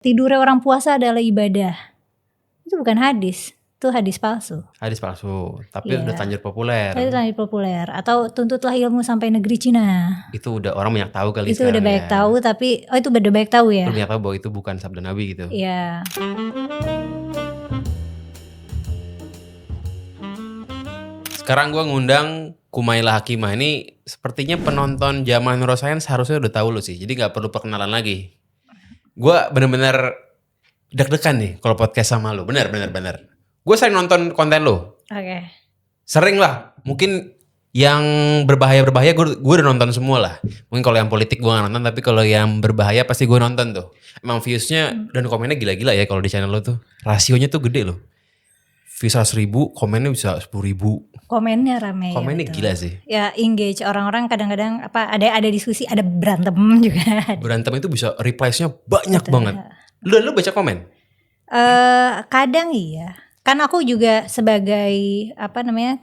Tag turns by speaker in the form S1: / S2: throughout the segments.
S1: tidurnya orang puasa adalah ibadah. Itu bukan hadis, itu hadis palsu.
S2: Hadis palsu, tapi udah terlanjur populer.
S1: Itu terlanjur populer. Atau tuntutlah ilmu sampai negeri Cina.
S2: Itu udah orang banyak tahu kali
S1: itu udah banyak
S2: ya.
S1: tahu, tapi itu udah banyak tahu ya.
S2: Udah banyak tahu bahwa itu bukan sabda Nabi gitu.
S1: Iya.
S2: Sekarang gue ngundang Kumaila Hakimah. Ini sepertinya penonton zaman neuroscience harusnya udah tahu lu sih. Jadi gak perlu perkenalan lagi. Gue bener-bener deg-degan nih kalau podcast sama lu. Bener. Gue sering nonton konten lu.
S1: Oke.
S2: Sering lah. Mungkin yang berbahaya gue udah nonton semua lah. Mungkin kalau yang politik gue gak nonton. Tapi kalau yang berbahaya pasti gue nonton tuh. Emang viewsnya dan komennya gila-gila ya kalau di channel lu tuh. Rasionya tuh gede loh. Views 100.000, komennya bisa 10.000.
S1: Komennya rame.
S2: Komennya
S1: ya,
S2: gila sih.
S1: Ya engage orang-orang kadang-kadang ada diskusi, ada berantem juga.
S2: Berantem itu bisa replies-nya banyak banget. Lu baca komen?
S1: Kadang iya. Kan aku juga sebagai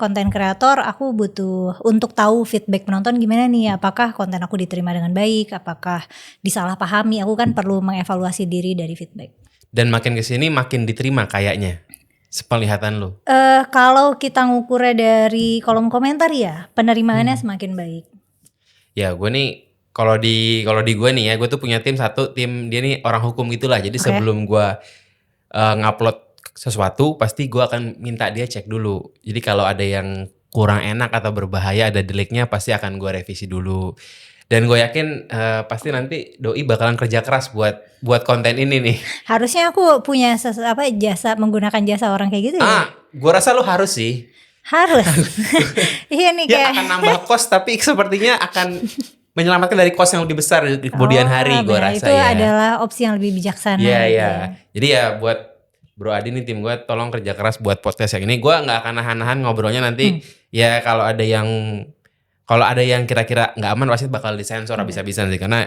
S1: konten kreator, aku butuh untuk tahu feedback penonton gimana nih, apakah konten aku diterima dengan baik, apakah disalahpahami. Aku kan perlu mengevaluasi diri dari feedback.
S2: Dan makin kesini makin diterima kayaknya. Sepenglihatan lu.
S1: Kalau kita ngukurnya dari kolom komentar ya, penerimaannya semakin baik.
S2: Ya gue nih kalau di gue nih ya, gue tuh punya tim dia nih orang hukum gitulah. Jadi sebelum gue ngupload sesuatu pasti gue akan minta dia cek dulu. Jadi kalau ada yang kurang enak atau berbahaya, ada deliknya, pasti akan gue revisi dulu. Dan gue yakin pasti nanti Doi bakalan kerja keras buat konten ini nih.
S1: Harusnya aku punya menggunakan jasa orang kayak gitu ya.
S2: Gue rasa lu harus sih.
S1: Harus. Iya nih
S2: Ya
S1: kayak.
S2: akan nambah kos tapi sepertinya akan menyelamatkan dari kos yang lebih besar di kemudian hari, gue rasa
S1: itu ya. Itu adalah opsi yang lebih bijaksana.
S2: Iya. Jadi ya buat Bro Adi nih, tim gue tolong kerja keras buat podcast yang ini. Gue nggak akan nahan-nahan ngobrolnya nanti. Ya kalau ada yang kira-kira nggak aman pasti bakal disensor habis-habisan sih, karena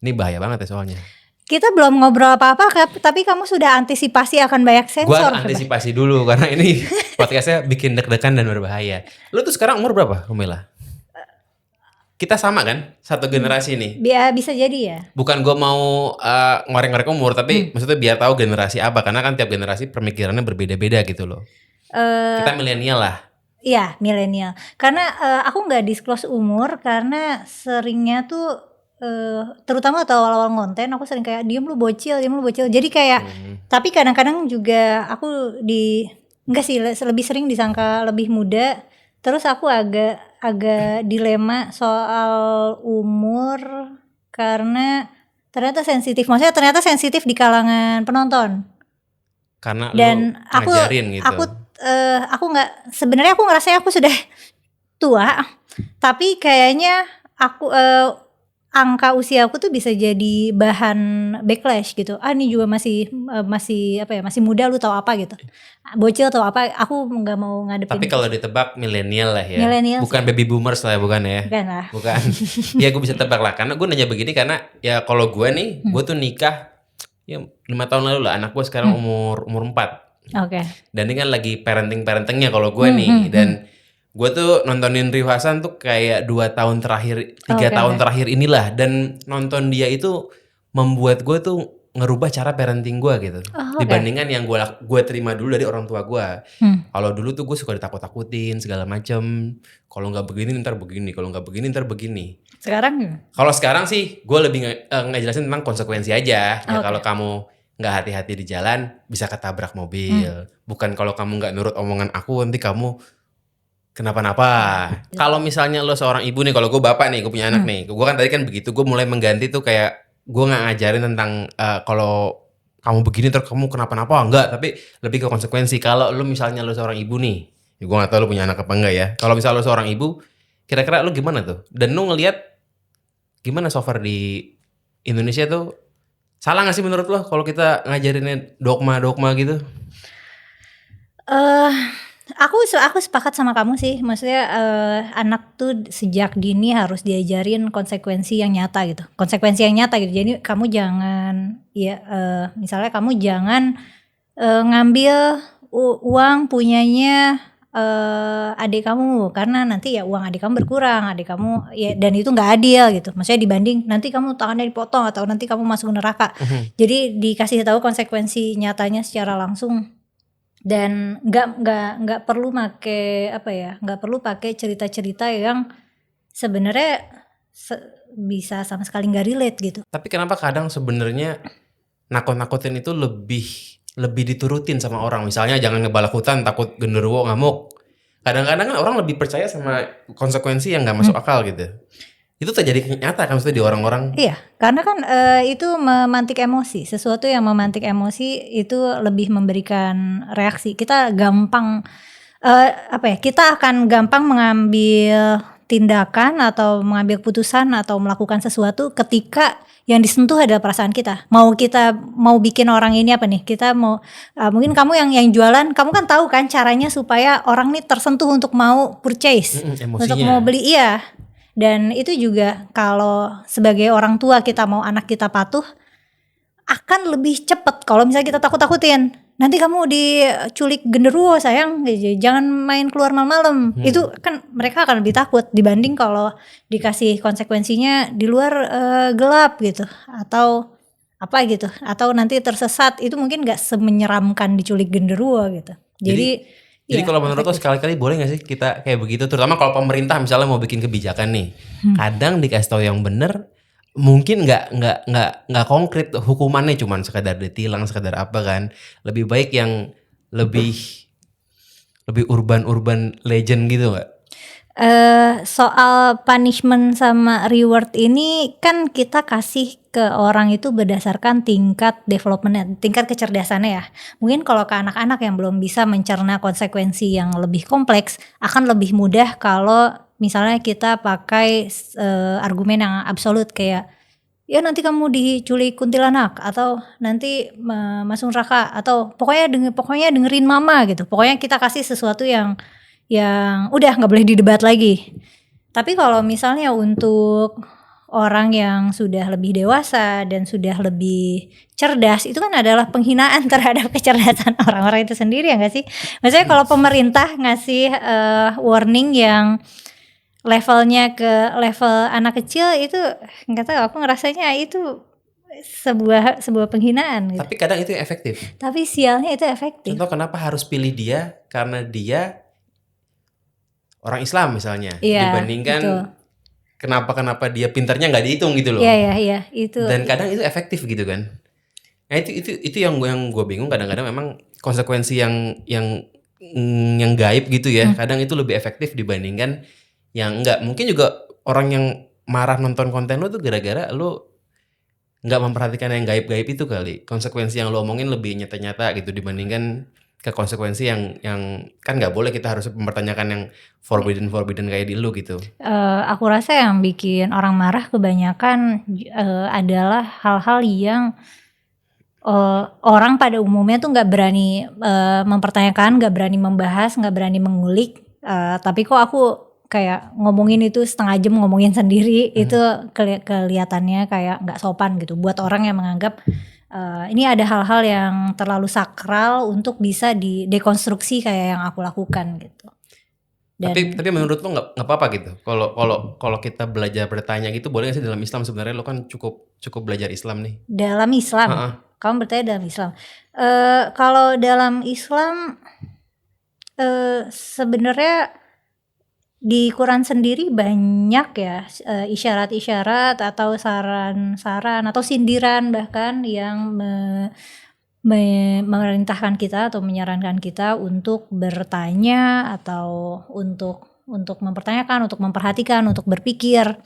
S2: ini bahaya banget ya soalnya.
S1: Kita belum ngobrol apa-apa, tapi kamu sudah antisipasi akan banyak sensor.
S2: Gue antisipasi dulu karena ini podcastnya bikin deg-degan dan berbahaya. Lu tuh sekarang umur berapa, Kumila? Kita sama kan? Satu generasi nih.
S1: Bisa jadi ya.
S2: Bukan gue mau ngorek-ngorek umur, tapi maksudnya biar tahu generasi apa. Karena kan tiap generasi pemikirannya berbeda-beda gitu loh. Kita milenial lah.
S1: Iya, milenial. Karena aku nggak disclose umur enggak seringnya tuh terutama atau awal-awal konten aku sering kayak diam lu bocil. Jadi kayak tapi kadang-kadang juga aku enggak sih, lebih sering disangka lebih muda. Terus aku agak dilema soal umur karena ternyata sensitif. Maksudnya ternyata sensitif di kalangan penonton.
S2: Karena
S1: dan
S2: lu ngajarin gitu.
S1: Aku nggak, sebenarnya aku ngerasa aku sudah tua, tapi kayaknya aku angka usia aku tuh bisa jadi bahan backlash gitu. Ini juga masih muda, lu tahu apa gitu. Bocil tahu apa, aku nggak mau ngadepin.
S2: Tapi kalau ditebak milenial lah ya.
S1: Millennials
S2: bukan
S1: ya.
S2: Baby boomers lah ya, bukan ya?
S1: Bukan lah.
S2: Bukan. Ya gue bisa tebak lah, karena gue nanya begini karena ya kalau gue nih, gue tuh nikah ya 5 tahun lalu lah. Anak gue sekarang umur 4.
S1: Oke.
S2: Dan ini kan lagi parentingnya kalau gue nih. Dan gue tuh nontonin Rio Hasan tuh kayak 2 tahun terakhir, 3 tahun terakhir inilah. Dan nonton dia itu membuat gue tuh ngerubah cara parenting gue gitu. Dibandingkan yang gue terima dulu dari orang tua gue. Kalau dulu tuh gue suka ditakut-takutin segala macem. Kalau nggak begini ntar begini, kalau nggak begini ntar begini. Kalau sekarang sih gue lebih ngejelasin tentang konsekuensi aja. Ya kalau kamu nggak hati-hati di jalan bisa ketabrak mobil. Bukan kalau kamu nggak nurut omongan aku nanti kamu kenapa-napa. Kalau misalnya lo seorang ibu nih, kalau gue bapak nih, gue punya anak nih. Gue kan tadi kan begitu, gue mulai mengganti tuh kayak gue nggak ngajarin tentang kalau kamu begini terus kamu kenapa-napa, enggak. Tapi lebih ke konsekuensi. Kalau lo misalnya lo seorang ibu nih, ya gue nggak tahu lo punya anak apa enggak ya. Kalau misalnya lo seorang ibu, kira-kira lo gimana tuh? Dan lo ngelihat gimana so far di Indonesia tuh, salah nggak sih menurut lo kalau kita ngajarinnya dogma gitu?
S1: Aku sepakat sama kamu sih. Maksudnya anak tuh sejak dini harus diajarin konsekuensi yang nyata gitu. Jadi kamu jangan misalnya kamu jangan ngambil uang punyanya adik kamu, karena nanti ya uang adik kamu berkurang, adik kamu ya, dan itu nggak adil gitu. Maksudnya dibanding nanti kamu tangannya dipotong atau nanti kamu masuk neraka. Jadi dikasih tahu konsekuensi nyatanya secara langsung, dan nggak perlu nggak perlu pakai cerita-cerita yang sebenarnya bisa sama sekali nggak relate gitu.
S2: Tapi kenapa kadang sebenarnya nakut-nakutin itu lebih diturutin sama orang. Misalnya jangan ngebalak hutan takut genderuwo ngamuk. Kadang-kadang kan orang lebih percaya sama konsekuensi yang nggak masuk akal gitu. Itu terjadi nyata kan maksudnya di orang-orang.
S1: Iya, karena kan itu memantik emosi. Sesuatu yang memantik emosi itu lebih memberikan reaksi. Kita gampang kita akan gampang mengambil tindakan atau mengambil putusan atau melakukan sesuatu ketika yang disentuh adalah perasaan kita. Kita mau bikin orang ini apa nih? Kita mau mungkin kamu yang jualan, kamu kan tahu kan caranya supaya orang nih tersentuh untuk mau purchase, untuk mau beli. Iya. Dan itu juga kalau sebagai orang tua kita mau anak kita patuh, akan lebih cepat kalau misalnya kita takut-takutin. Nanti kamu diculik genderuwo sayang, jangan main keluar malam-malam. Itu kan mereka akan lebih takut dibanding kalau dikasih konsekuensinya di luar gelap gitu, atau apa gitu, atau nanti tersesat. Itu mungkin gak semenyeramkan diculik genderuwo gitu. Jadi
S2: kalau menurut lo sekali-kali boleh gak sih kita kayak begitu, terutama kalau pemerintah misalnya mau bikin kebijakan nih, kadang dikasih tahu yang bener, mungkin nggak konkret hukumannya, cuman sekedar ditilang, sekedar apa kan. Lebih baik yang lebih urban legend gitu nggak?
S1: Soal punishment sama reward ini kan kita kasih ke orang itu berdasarkan tingkat development, tingkat kecerdasannya ya. Mungkin kalau ke anak-anak yang belum bisa mencerna konsekuensi yang lebih kompleks, akan lebih mudah kalau misalnya kita pakai argumen yang absolut kayak ya nanti kamu diculik kuntilanak, atau nanti masuk neraka, atau pokoknya dengerin mama gitu. Pokoknya kita kasih sesuatu yang udah nggak boleh didebat lagi. Tapi kalau misalnya untuk orang yang sudah lebih dewasa dan sudah lebih cerdas, itu kan adalah penghinaan terhadap kecerdasan orang-orang itu sendiri ya nggak sih? Maksudnya kalau pemerintah ngasih warning yang levelnya ke level anak kecil, itu nggak tahu, aku ngerasanya itu sebuah penghinaan gitu.
S2: Tapi kadang itu efektif.
S1: Tapi sialnya itu efektif.
S2: Contoh kenapa harus pilih dia, karena dia orang Islam misalnya, dibandingkan betul. Kenapa dia pintarnya nggak dihitung gitu loh.
S1: Iya itu.
S2: Dan kadang itu efektif gitu kan. Nah itu yang gue bingung, kadang-kadang memang konsekuensi yang gaib gitu ya. Kadang itu lebih efektif dibandingkan yang enggak. Mungkin juga orang yang marah nonton konten lu tuh gara-gara lu nggak memperhatikan yang gaib-gaib itu kali. Konsekuensi yang lu omongin lebih nyata-nyata gitu dibandingkan ke konsekuensi yang kan nggak boleh, kita harus mempertanyakan yang forbidden kayak di lu gitu.
S1: Aku rasa yang bikin orang marah kebanyakan adalah hal-hal yang orang pada umumnya tuh nggak berani mempertanyakan, nggak berani membahas, nggak berani mengulik. Tapi kok aku kayak ngomongin itu setengah jam ngomongin sendiri, itu kelihatannya kayak nggak sopan gitu buat orang yang menganggap ini ada hal-hal yang terlalu sakral untuk bisa didekonstruksi kayak yang aku lakukan gitu. Dan,
S2: tapi menurut lo nggak apa-apa gitu kalau kita belajar bertanya gitu, boleh nggak sih dalam Islam? Sebenarnya lo kan cukup belajar Islam nih.
S1: Dalam Islam, kamu bertanya dalam Islam. Kalau dalam Islam sebenarnya di Quran sendiri banyak ya isyarat-isyarat atau saran-saran atau sindiran bahkan yang memerintahkan kita atau menyarankan kita untuk bertanya atau untuk mempertanyakan, untuk memperhatikan, untuk berpikir.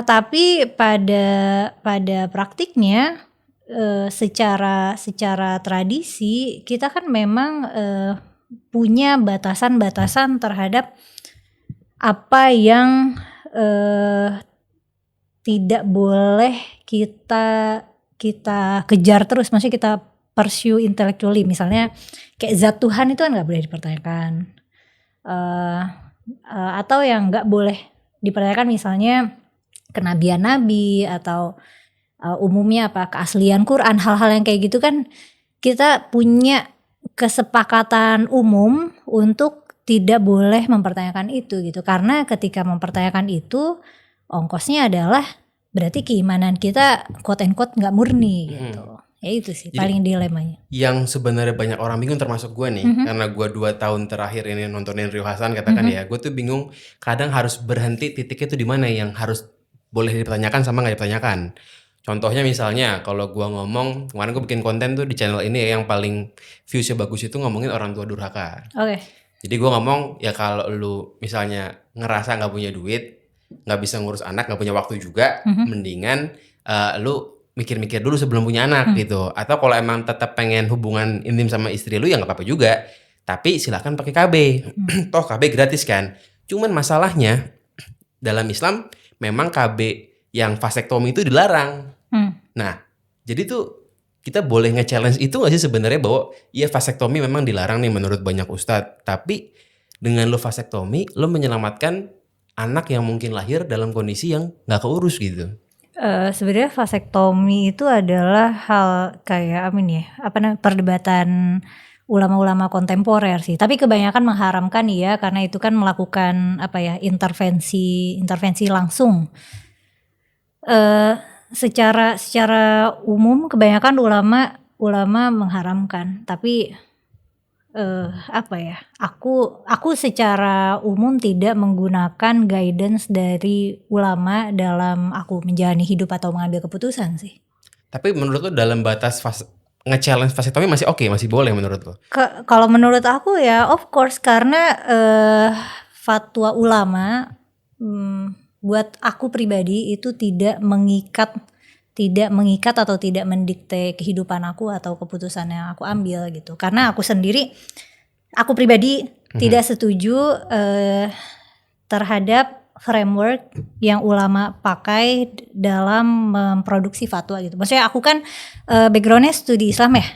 S1: Tapi pada praktiknya secara tradisi kita kan memang punya batasan-batasan terhadap apa yang tidak boleh kita kejar terus, maksudnya kita pursue intellectually. Misalnya kayak zat Tuhan itu kan nggak boleh dipertanyakan, atau yang nggak boleh dipertanyakan misalnya kenabian Nabi atau umumnya keaslian Quran, hal-hal yang kayak gitu kan kita punya kesepakatan umum untuk tidak boleh mempertanyakan itu gitu. Karena ketika mempertanyakan itu ongkosnya adalah berarti keimanan kita quote and quote nggak murni gitu. Ya itu sih
S2: Jadi,
S1: paling dilemanya.
S2: Yang sebenarnya banyak orang bingung termasuk gue nih, karena gue 2 tahun terakhir ini nontonin Rio Hasan katakan ya, gue tuh bingung kadang harus berhenti titiknya tuh di mana yang harus boleh dipertanyakan sama nggak dipertanyakan. Contohnya misalnya kalau gue ngomong, kemarin gue bikin konten tuh di channel ini ya, yang paling viewsnya bagus itu ngomongin orang tua durhaka.
S1: Oke.
S2: Jadi gue ngomong ya kalau lu misalnya ngerasa nggak punya duit, nggak bisa ngurus anak, nggak punya waktu juga, mendingan lu mikir-mikir dulu sebelum punya anak gitu. Atau kalau emang tetap pengen hubungan intim sama istri lu ya nggak apa-apa juga. Tapi silakan pakai KB. Toh KB gratis kan. Cuman masalahnya dalam Islam memang KB yang vasektomi itu dilarang. Nah, jadi tuh kita boleh nge-challenge itu nggak sih sebenarnya bahwa ya vasektomi memang dilarang nih menurut banyak ustadz. Tapi dengan lo vasektomi, lo menyelamatkan anak yang mungkin lahir dalam kondisi yang nggak keurus gitu.
S1: Sebenarnya vasektomi itu adalah hal kayak perdebatan ulama-ulama kontemporer sih. Tapi kebanyakan mengharamkan ya karena itu kan melakukan intervensi langsung. Secara umum kebanyakan ulama mengharamkan. Tapi aku secara umum tidak menggunakan guidance dari ulama dalam aku menjalani hidup atau mengambil keputusan sih.
S2: Tapi menurut lo dalam batas nge-challenge vasektomi masih oke, masih boleh menurut lo?
S1: Kalau menurut aku ya of course karena fatwa ulama buat aku pribadi itu tidak mengikat atau tidak mendikte kehidupan aku atau keputusan yang aku ambil gitu. Karena aku pribadi tidak setuju terhadap framework yang ulama pakai dalam memproduksi fatwa gitu. Maksudnya aku kan backgroundnya studi Islam ya.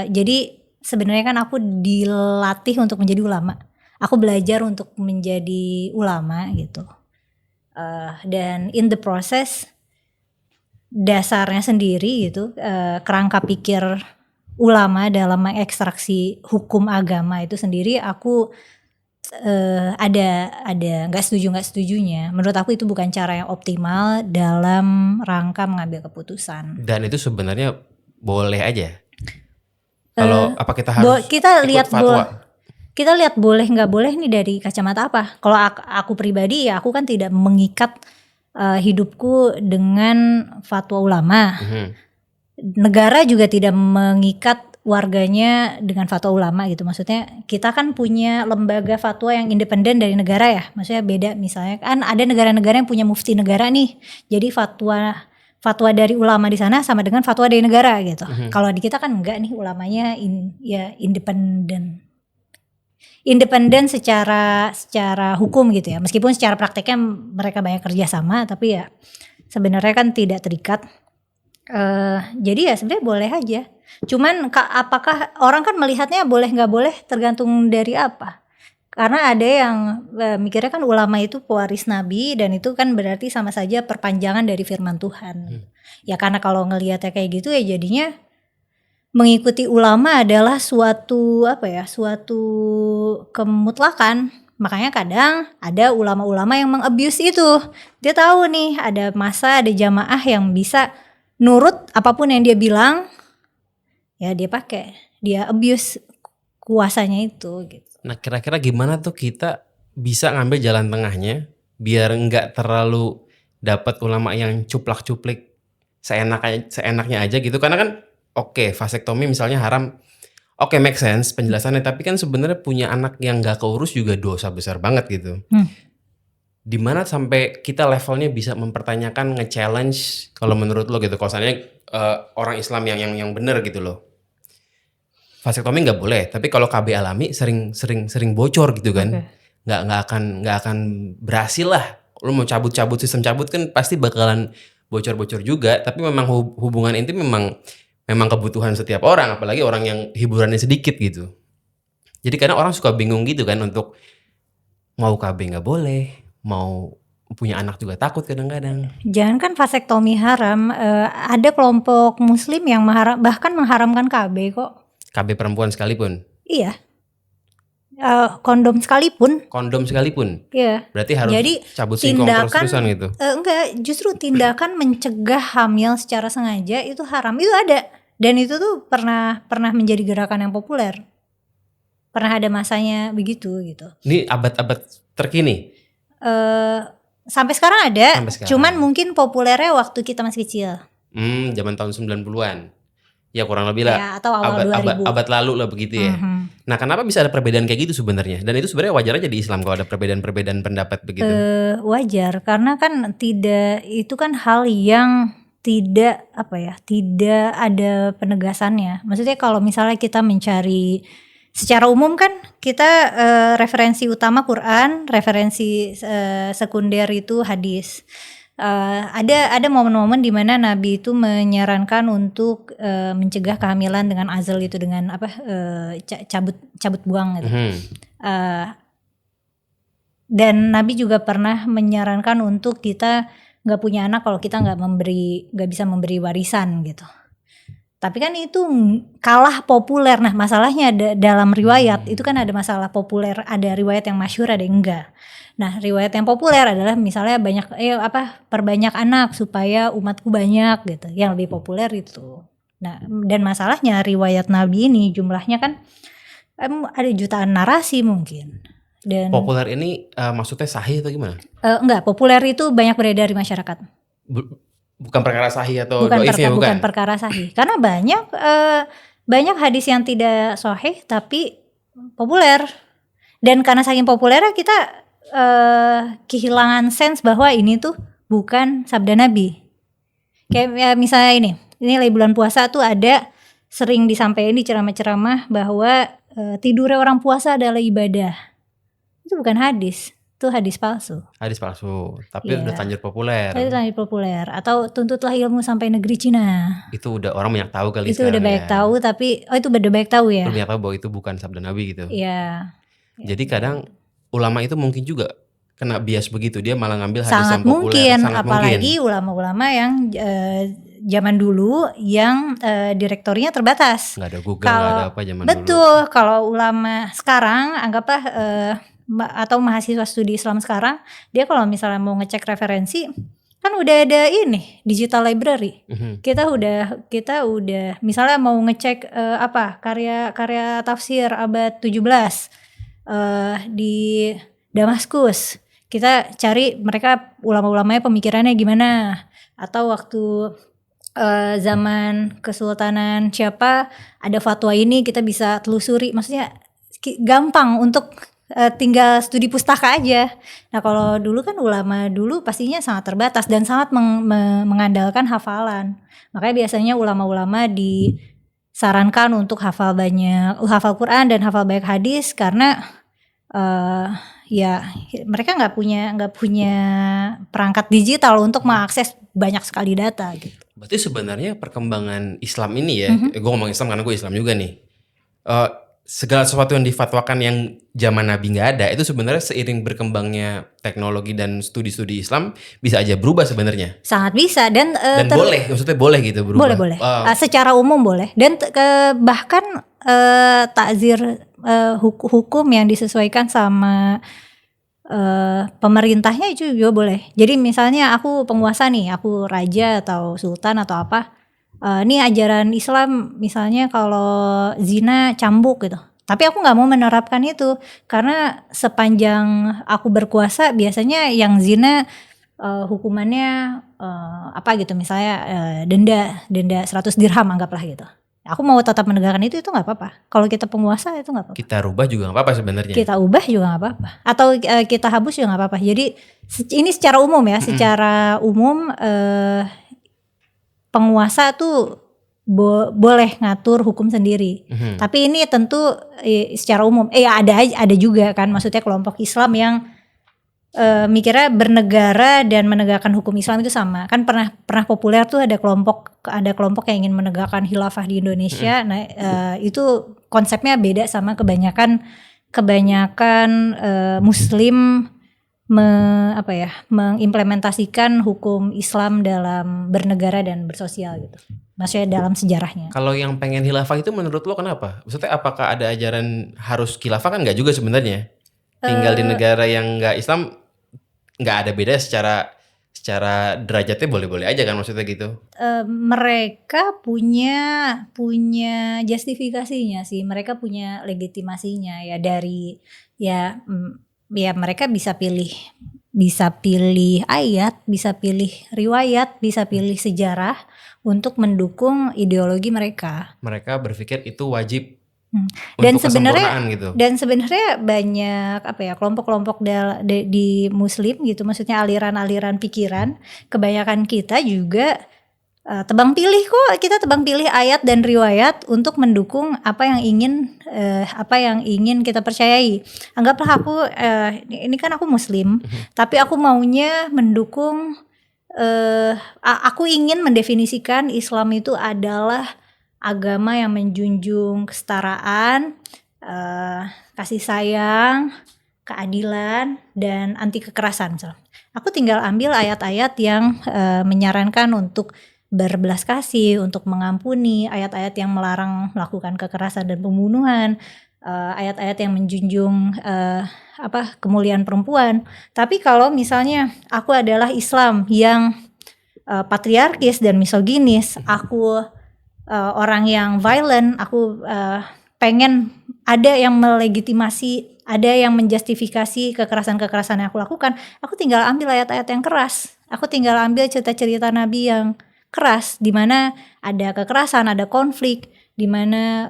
S1: Jadi sebenarnya kan aku dilatih untuk menjadi ulama. Aku belajar untuk menjadi ulama gitu. Dan in the process dasarnya sendiri gitu, kerangka pikir ulama dalam mengekstraksi hukum agama itu sendiri aku ada nggak setujunya. Menurut aku itu bukan cara yang optimal dalam rangka mengambil keputusan.
S2: Dan itu sebenarnya boleh aja. Kalau apa kita harus
S1: lihat fatwa? Kita lihat boleh nggak boleh nih dari kacamata apa? Kalau aku pribadi ya aku kan tidak mengikat hidupku dengan fatwa ulama. Negara juga tidak mengikat warganya dengan fatwa ulama gitu. Maksudnya kita kan punya lembaga fatwa yang independen dari negara ya. Maksudnya beda, misalnya kan ada negara-negara yang punya mufti negara nih. Jadi fatwa dari ulama di sana sama dengan fatwa dari negara gitu. Kalau di kita kan enggak nih, ulamanya independen secara hukum gitu ya. Meskipun secara prakteknya mereka banyak kerja sama, tapi ya sebenarnya kan tidak terikat. Jadi ya sebenarnya boleh aja. Cuman apakah orang kan melihatnya boleh nggak boleh tergantung dari apa? Karena ada yang mikirnya kan ulama itu pewaris Nabi dan itu kan berarti sama saja perpanjangan dari firman Tuhan. Ya karena kalau ngelihatnya kayak gitu ya jadinya mengikuti ulama adalah suatu kemutlakan. Makanya kadang ada ulama-ulama yang mengabuse itu. Dia tahu nih ada jamaah yang bisa nurut apapun yang dia bilang, ya dia pakai, dia abuse kuasanya itu gitu.
S2: Nah kira-kira gimana tuh kita bisa ngambil jalan tengahnya biar nggak terlalu dapat ulama yang cuplak-cuplik seenaknya aja gitu. Karena kan oke, vasektomi misalnya haram, oke, make sense penjelasannya, tapi kan sebenarnya punya anak yang nggak keurus juga dosa besar banget gitu. Dimana sampai kita levelnya bisa mempertanyakan, nge-challenge kalau menurut lo gitu. Kalau misalnya orang Islam yang benar gitu loh, vasektomi nggak boleh, tapi kalau KB alami sering bocor gitu kan. Nggak akan berhasil lah. Lo mau cabut sistem cabut kan pasti bakalan bocor juga. Tapi memang hubungan intim memang kebutuhan setiap orang, apalagi orang yang hiburannya sedikit gitu. Jadi kadang orang suka bingung gitu kan, untuk mau KB nggak boleh, mau punya anak juga takut kadang-kadang.
S1: Jangankan vasektomi haram, ada kelompok muslim yang bahkan mengharamkan KB kok.
S2: KB perempuan sekalipun.
S1: Iya. Kondom sekalipun.
S2: Kondom sekalipun.
S1: Iya.
S2: Berarti harus
S1: Jadi
S2: cabut singkong terus-terusan gitu.
S1: Enggak, justru tindakan mencegah hamil secara sengaja itu haram. Itu ada. Dan itu tuh pernah menjadi gerakan yang populer. Pernah ada masanya begitu gitu.
S2: Ini abad-abad terkini.
S1: Sampai sekarang ada.
S2: Sampai sekarang.
S1: Cuman mungkin populernya waktu kita masih kecil.
S2: Zaman tahun 90-an. Ya kurang lebih lah.
S1: Ya, atau awal 2000.
S2: Abad lalu lah begitu ya. Nah, kenapa bisa ada perbedaan kayak gitu sebenarnya? Dan itu sebenarnya wajar aja di Islam kalau ada perbedaan pendapat begitu.
S1: Wajar, karena kan itu kan hal yang tidak ada penegasannya. Maksudnya kalau misalnya kita mencari secara umum kan kita referensi utama Quran, referensi sekunder itu hadis. Ada momen-momen di mana Nabi itu menyarankan untuk mencegah kehamilan dengan azal itu dengan cabut buang gitu. Dan Nabi juga pernah menyarankan untuk kita nggak punya anak kalau kita nggak bisa memberi warisan gitu. Tapi kan itu kalah populer. Nah masalahnya dalam riwayat itu kan ada masalah populer, ada riwayat yang masyhur, ada yang enggak. Nah riwayat yang populer adalah misalnya perbanyak anak supaya umatku banyak gitu, yang lebih populer itu. Nah dan masalahnya riwayat Nabi ini jumlahnya kan ada jutaan narasi mungkin. Dan
S2: populer ini maksudnya sahih atau gimana?
S1: Enggak, populer itu banyak beredar di masyarakat.
S2: Bukan perkara sahih atau
S1: doifnya bukan perkara sahih. Karena banyak hadis yang tidak sahih tapi populer. Dan karena saking populernya kita kehilangan sense bahwa ini tuh bukan sabda Nabi. Kayak misalnya ini lagi bulan puasa tuh ada sering disampaikan di ceramah-ceramah bahwa tidurnya orang puasa adalah ibadah. Itu bukan hadis. Itu hadis palsu.
S2: Hadis palsu, tapi udah terlanjur populer.
S1: Itu terlanjur populer. Atau tuntutlah ilmu sampai negeri Cina.
S2: Itu udah orang banyak tahu kali.
S1: Itu udah banyak tahu, tapi itu udah banyak tahu ya.
S2: Udah banyak tahu bahwa itu bukan sabda Nabi gitu.
S1: Iya.
S2: Jadi kadang ulama itu mungkin juga kena bias begitu, dia malah ngambil hadis yang
S1: Sangat
S2: populer.
S1: mungkin, apalagi ulama-ulama yang zaman dulu yang direktorinya terbatas.
S2: Nggak ada Google, nggak ada apa zaman dulu.
S1: Betul, kalau ulama sekarang anggaplah atau mahasiswa studi Islam sekarang, dia kalau misalnya mau ngecek referensi kan udah ada ini digital library. Kita udah misalnya mau ngecek karya tafsir abad 17 di Damaskus, kita cari mereka ulama-ulamanya pemikirannya gimana. Atau waktu zaman Kesultanan siapa ada fatwa ini, kita bisa telusuri. Maksudnya gampang untuk tinggal studi pustaka aja. Nah kalau dulu kan ulama dulu pastinya sangat terbatas dan sangat mengandalkan hafalan. Makanya biasanya ulama-ulama disarankan untuk hafal Quran dan hafal banyak hadis karena ya mereka nggak punya perangkat digital untuk mengakses banyak sekali data gitu.
S2: Berarti sebenarnya perkembangan Islam ini ya, gue ngomong Islam karena gue Islam juga nih. Segala sesuatu yang difatwakan yang zaman Nabi nggak ada, itu sebenarnya seiring berkembangnya teknologi dan studi-studi Islam bisa aja berubah sebenarnya.
S1: Sangat bisa dan
S2: boleh, maksudnya boleh gitu berubah.
S1: Boleh. Secara umum boleh dan bahkan takzir hukum yang disesuaikan sama pemerintahnya itu juga boleh. Jadi misalnya aku penguasa nih, aku raja atau sultan atau apa. Ini ajaran Islam misalnya kalau zina cambuk gitu. Tapi aku nggak mau menerapkan itu karena sepanjang aku berkuasa biasanya yang zina hukumannya gitu misalnya denda 100 dirham anggaplah gitu. Aku mau tetap menegakkan itu nggak apa-apa. Kalau kita penguasa itu nggak apa-apa.
S2: Kita rubah juga nggak apa-apa sebenarnya.
S1: Kita ubah juga nggak apa-apa. Atau kita hapus juga nggak apa-apa. Jadi ini secara umum ya, secara umum. Penguasa tuh boleh ngatur hukum sendiri. Tapi ini tentu secara umum. Ada juga kan, maksudnya kelompok Islam yang mikirnya bernegara dan menegakkan hukum Islam itu sama. Kan pernah populer tuh ada kelompok yang ingin menegakkan khilafah di Indonesia. Nah itu konsepnya beda sama kebanyakan Muslim mengimplementasikan hukum Islam dalam bernegara dan bersosial gitu. maksudnya dalam sejarahnya.
S2: Kalau yang pengen khilafah itu menurut lo kenapa? Maksudnya apakah ada ajaran harus khilafah? Kan nggak juga sebenarnya. Tinggal di negara yang nggak Islam, nggak ada beda secara derajatnya, boleh-boleh aja kan maksudnya gitu.
S1: Mereka punya justifikasinya sih, mereka punya legitimasinya ya dari ya mereka bisa pilih ayat, bisa pilih riwayat, bisa pilih sejarah untuk mendukung ideologi mereka.
S2: Mereka berpikir itu wajib
S1: Dan
S2: untuk kesempurnaan gitu.
S1: Dan sebenarnya banyak kelompok-kelompok di Muslim gitu, maksudnya aliran-aliran pikiran. Kebanyakan kita juga tebang pilih kok, kita tebang pilih ayat dan riwayat untuk mendukung apa yang ingin kita percayai. Anggaplah aku ini kan aku Muslim, tapi aku maunya mendukung, aku ingin mendefinisikan Islam itu adalah agama yang menjunjung kesetaraan, kasih sayang, keadilan, dan anti kekerasan. Aku tinggal ambil ayat-ayat yang menyarankan untuk berbelas kasih, untuk mengampuni, ayat-ayat yang melarang melakukan kekerasan dan pembunuhan, ayat-ayat yang menjunjung kemuliaan perempuan. Tapi kalau misalnya aku adalah Islam yang patriarkis dan misoginis, aku orang yang violent, aku pengen ada yang melegitimasi, ada yang menjustifikasi kekerasan-kekerasan yang aku lakukan, aku tinggal ambil ayat-ayat yang keras, aku tinggal ambil cerita-cerita Nabi yang keras, di mana ada kekerasan, ada konflik, di mana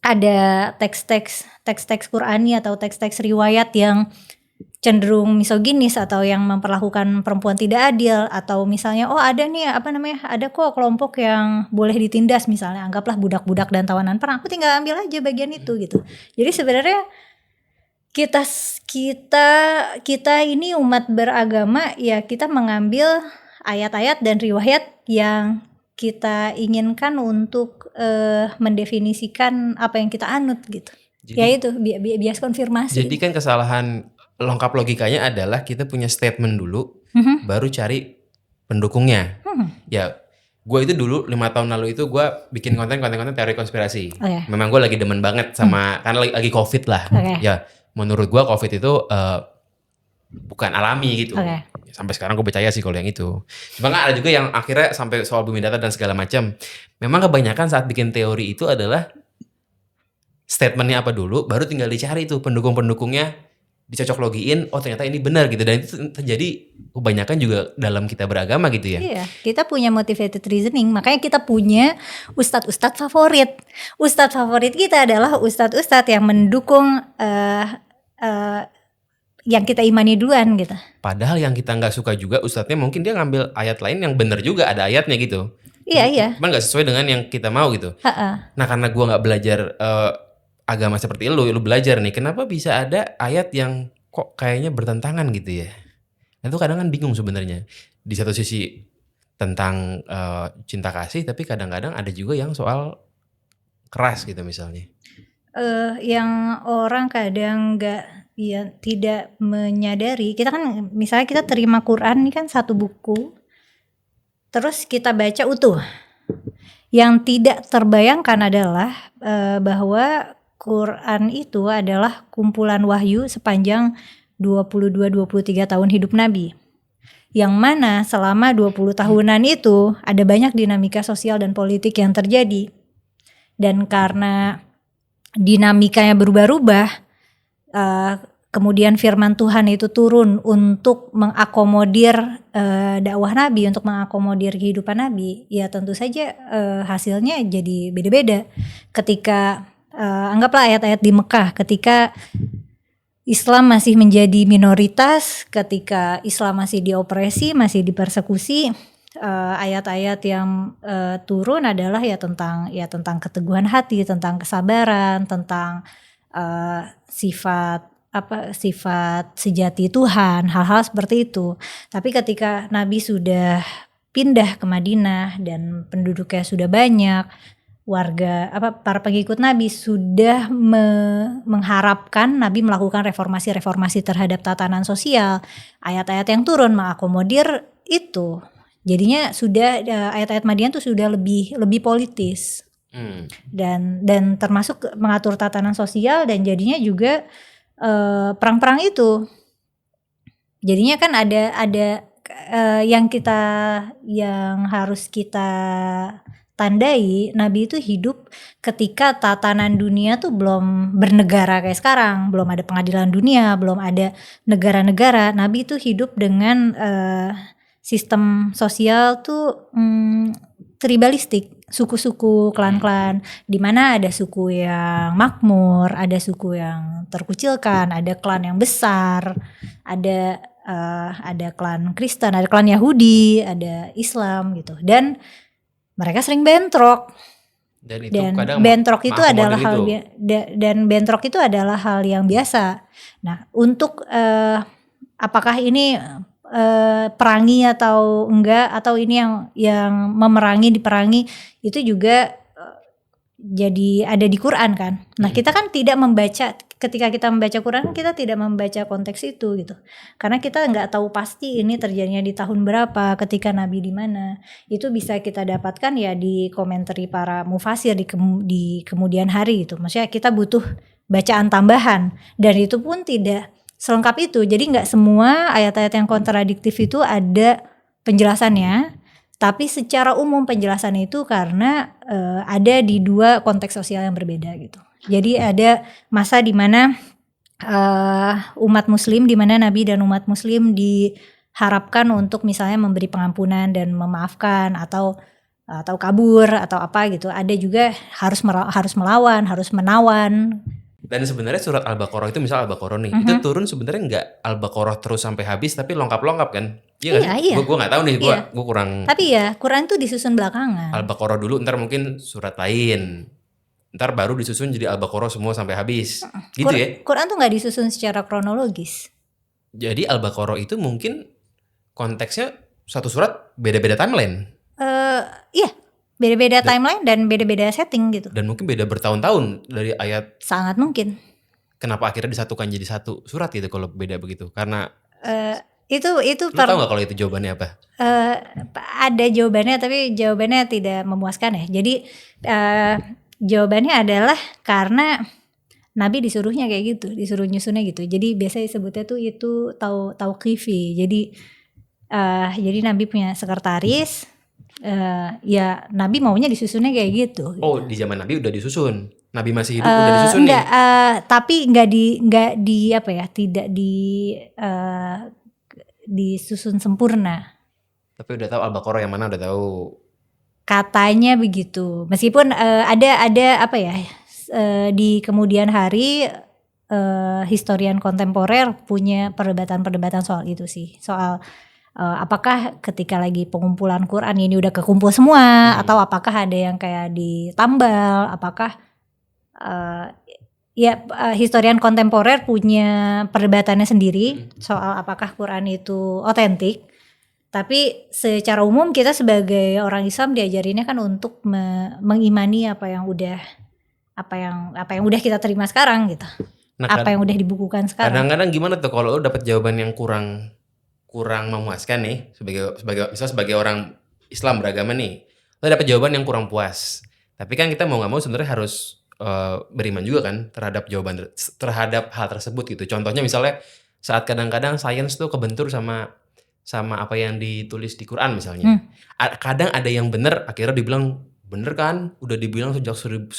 S1: ada teks-teks Qur'ani atau teks-teks riwayat yang cenderung misoginis atau yang memperlakukan perempuan tidak adil, atau misalnya ada nih ada kok kelompok yang boleh ditindas, misalnya anggaplah budak-budak dan tawanan perang, aku tinggal ambil aja bagian itu gitu. Jadi sebenarnya kita ini umat beragama ya, kita mengambil ayat-ayat dan riwayat yang kita inginkan untuk mendefinisikan apa yang kita anut gitu. Jadi, ya itu bias konfirmasi.
S2: Jadi kan kesalahan lengkap logikanya adalah kita punya statement dulu, baru cari pendukungnya. Ya, gue itu dulu 5 tahun lalu itu gue bikin konten teori konspirasi. Memang gue lagi demen banget sama karena lagi COVID lah. Ya, menurut gue COVID itu bukan alami gitu. Sampai sekarang gue percaya sih kalau yang itu. Cuma kan ada juga yang akhirnya sampai soal bumi datar dan segala macam. Memang kebanyakan saat bikin teori itu adalah statementnya apa dulu, baru tinggal dicari tuh pendukung-pendukungnya, dicocok logiin, oh ternyata ini benar gitu. Dan itu terjadi kebanyakan juga dalam kita beragama gitu ya.
S1: Iya, kita punya motivated reasoning, makanya kita punya ustadz-ustadz favorit. Ustadz favorit kita adalah ustadz-ustadz yang mendukung yang kita imani duluan gitu.
S2: Padahal yang kita nggak suka juga ustadznya mungkin dia ngambil ayat lain yang benar juga, ada ayatnya gitu.
S1: Iya.
S2: Cuman nggak sesuai dengan yang kita mau gitu. Nah karena gue nggak belajar agama seperti lu belajar nih, kenapa bisa ada ayat yang kok kayaknya bertentangan gitu ya? Itu kadang kan bingung sebenarnya. Di satu sisi tentang cinta kasih, tapi kadang-kadang ada juga yang soal keras gitu misalnya.
S1: Yang orang kadang tidak menyadari, kita kan misalnya kita terima Quran ini kan satu buku, terus kita baca utuh. Yang tidak terbayangkan adalah bahwa Quran itu adalah kumpulan wahyu sepanjang 22-23 tahun hidup Nabi. Yang mana selama 20 tahunan itu ada banyak dinamika sosial dan politik yang terjadi. Dan karena dinamikanya berubah-ubah, kemudian firman Tuhan itu turun untuk mengakomodir dakwah Nabi, untuk mengakomodir kehidupan Nabi, ya tentu saja hasilnya jadi beda-beda. Ketika anggaplah ayat-ayat di Mekah, ketika Islam masih menjadi minoritas, ketika Islam masih diopresi, masih dipersekusi, ayat-ayat yang turun adalah tentang keteguhan hati, tentang kesabaran, tentang sifat sejati Tuhan, hal-hal seperti itu. Tapi ketika Nabi sudah pindah ke Madinah dan penduduknya sudah banyak, para pengikut Nabi sudah mengharapkan Nabi melakukan reformasi terhadap tatanan sosial. Ayat-ayat yang turun mengakomodir itu. Jadinya sudah ayat-ayat Madian tuh sudah lebih politis dan termasuk mengatur tatanan sosial, dan jadinya juga perang-perang itu. Jadinya kan ada yang harus kita tandai, Nabi itu hidup ketika tatanan dunia tuh belum bernegara kayak sekarang, belum ada pengadilan dunia, belum ada negara-negara. Nabi itu hidup dengan sistem sosial tuh tribalistik, suku-suku, klan-klan, di mana ada suku yang makmur, ada suku yang terkucilkan, ada klan yang besar, ada klan Kristen, ada klan Yahudi, ada Islam gitu, dan mereka sering bentrok. Dan bentrok itu adalah bentrok itu adalah hal yang biasa. Nah, untuk apakah ini perangi atau enggak, atau ini yang diperangi itu juga jadi ada di Quran kan. Nah, kita kan tidak membaca, ketika kita membaca Quran kita tidak membaca konteks itu gitu. Karena kita nggak tahu pasti ini terjadinya di tahun berapa, ketika Nabi di mana. Itu bisa kita dapatkan ya di komentari para mufasir di kemudian hari gitu. Maksudnya kita butuh bacaan tambahan, dan itu pun tidak selengkap itu. Jadi nggak semua ayat-ayat yang kontradiktif itu ada penjelasannya. Tapi secara umum penjelasan itu karena ada di dua konteks sosial yang berbeda gitu. Jadi ada masa di mana umat muslim, di mana Nabi dan umat muslim diharapkan untuk misalnya memberi pengampunan dan memaafkan, atau kabur atau apa gitu. Ada juga harus melawan, harus menawan.
S2: Dan sebenarnya surat Al-Baqarah itu, misal Al-Baqarah nih, itu turun sebenarnya nggak Al-Baqarah terus sampai habis, tapi lengkap-lengkap kan?
S1: Iya.
S2: Gue nggak tahu nih, gue kurang.
S1: Tapi ya Quran tuh disusun belakangan.
S2: Al-Baqarah dulu, ntar mungkin surat lain, ntar baru disusun jadi Al-Baqarah semua sampai habis, gitu ya?
S1: Quran tuh nggak disusun secara kronologis.
S2: Jadi Al-Baqarah itu mungkin konteksnya satu surat beda-beda timeline.
S1: Iya. Beda-beda timeline dan beda-beda setting gitu.
S2: Dan mungkin beda bertahun-tahun dari ayat.
S1: Sangat mungkin.
S2: Kenapa akhirnya disatukan jadi satu surat gitu kalau beda begitu? Karena
S1: itu
S2: lu tahu nggak kalau itu jawabannya apa?
S1: Ada jawabannya, tapi jawabannya tidak memuaskan ya. Jadi jawabannya adalah karena Nabi disuruhnya kayak gitu, disuruh nyusunnya gitu. Jadi biasanya disebutnya tuh itu tauqifi. Jadi Nabi punya sekretaris. Ya Nabi maunya disusunnya kayak gitu.
S2: Oh, di zaman Nabi udah disusun. Nabi masih hidup udah disusun nih.
S1: Tapi tidak disusun sempurna.
S2: Tapi udah tahu Al-Baqarah yang mana, udah tahu.
S1: Katanya begitu. Meskipun ada di kemudian hari historian kontemporer punya perdebatan soal itu sih. Soal apakah ketika lagi pengumpulan Quran ini udah kekumpul semua, atau apakah ada yang kayak ditambal, apakah historian kontemporer punya perdebatannya sendiri soal apakah Quran itu otentik. Tapi secara umum kita sebagai orang Islam diajarinnya kan untuk mengimani apa yang udah kita terima sekarang gitu. Nah, apa yang udah dibukukan sekarang.
S2: Kadang-kadang gimana tuh kalau lo dapet jawaban yang kurang memuaskan nih, sebagai orang Islam beragama nih, lo dapet jawaban yang kurang puas. Tapi kan kita mau nggak mau sebenarnya harus beriman juga kan terhadap hal tersebut gitu. Contohnya misalnya saat kadang-kadang sains tuh kebentur sama apa yang ditulis di Quran misalnya. Kadang ada yang benar, akhirnya dibilang bener kan, udah dibilang sejak 1000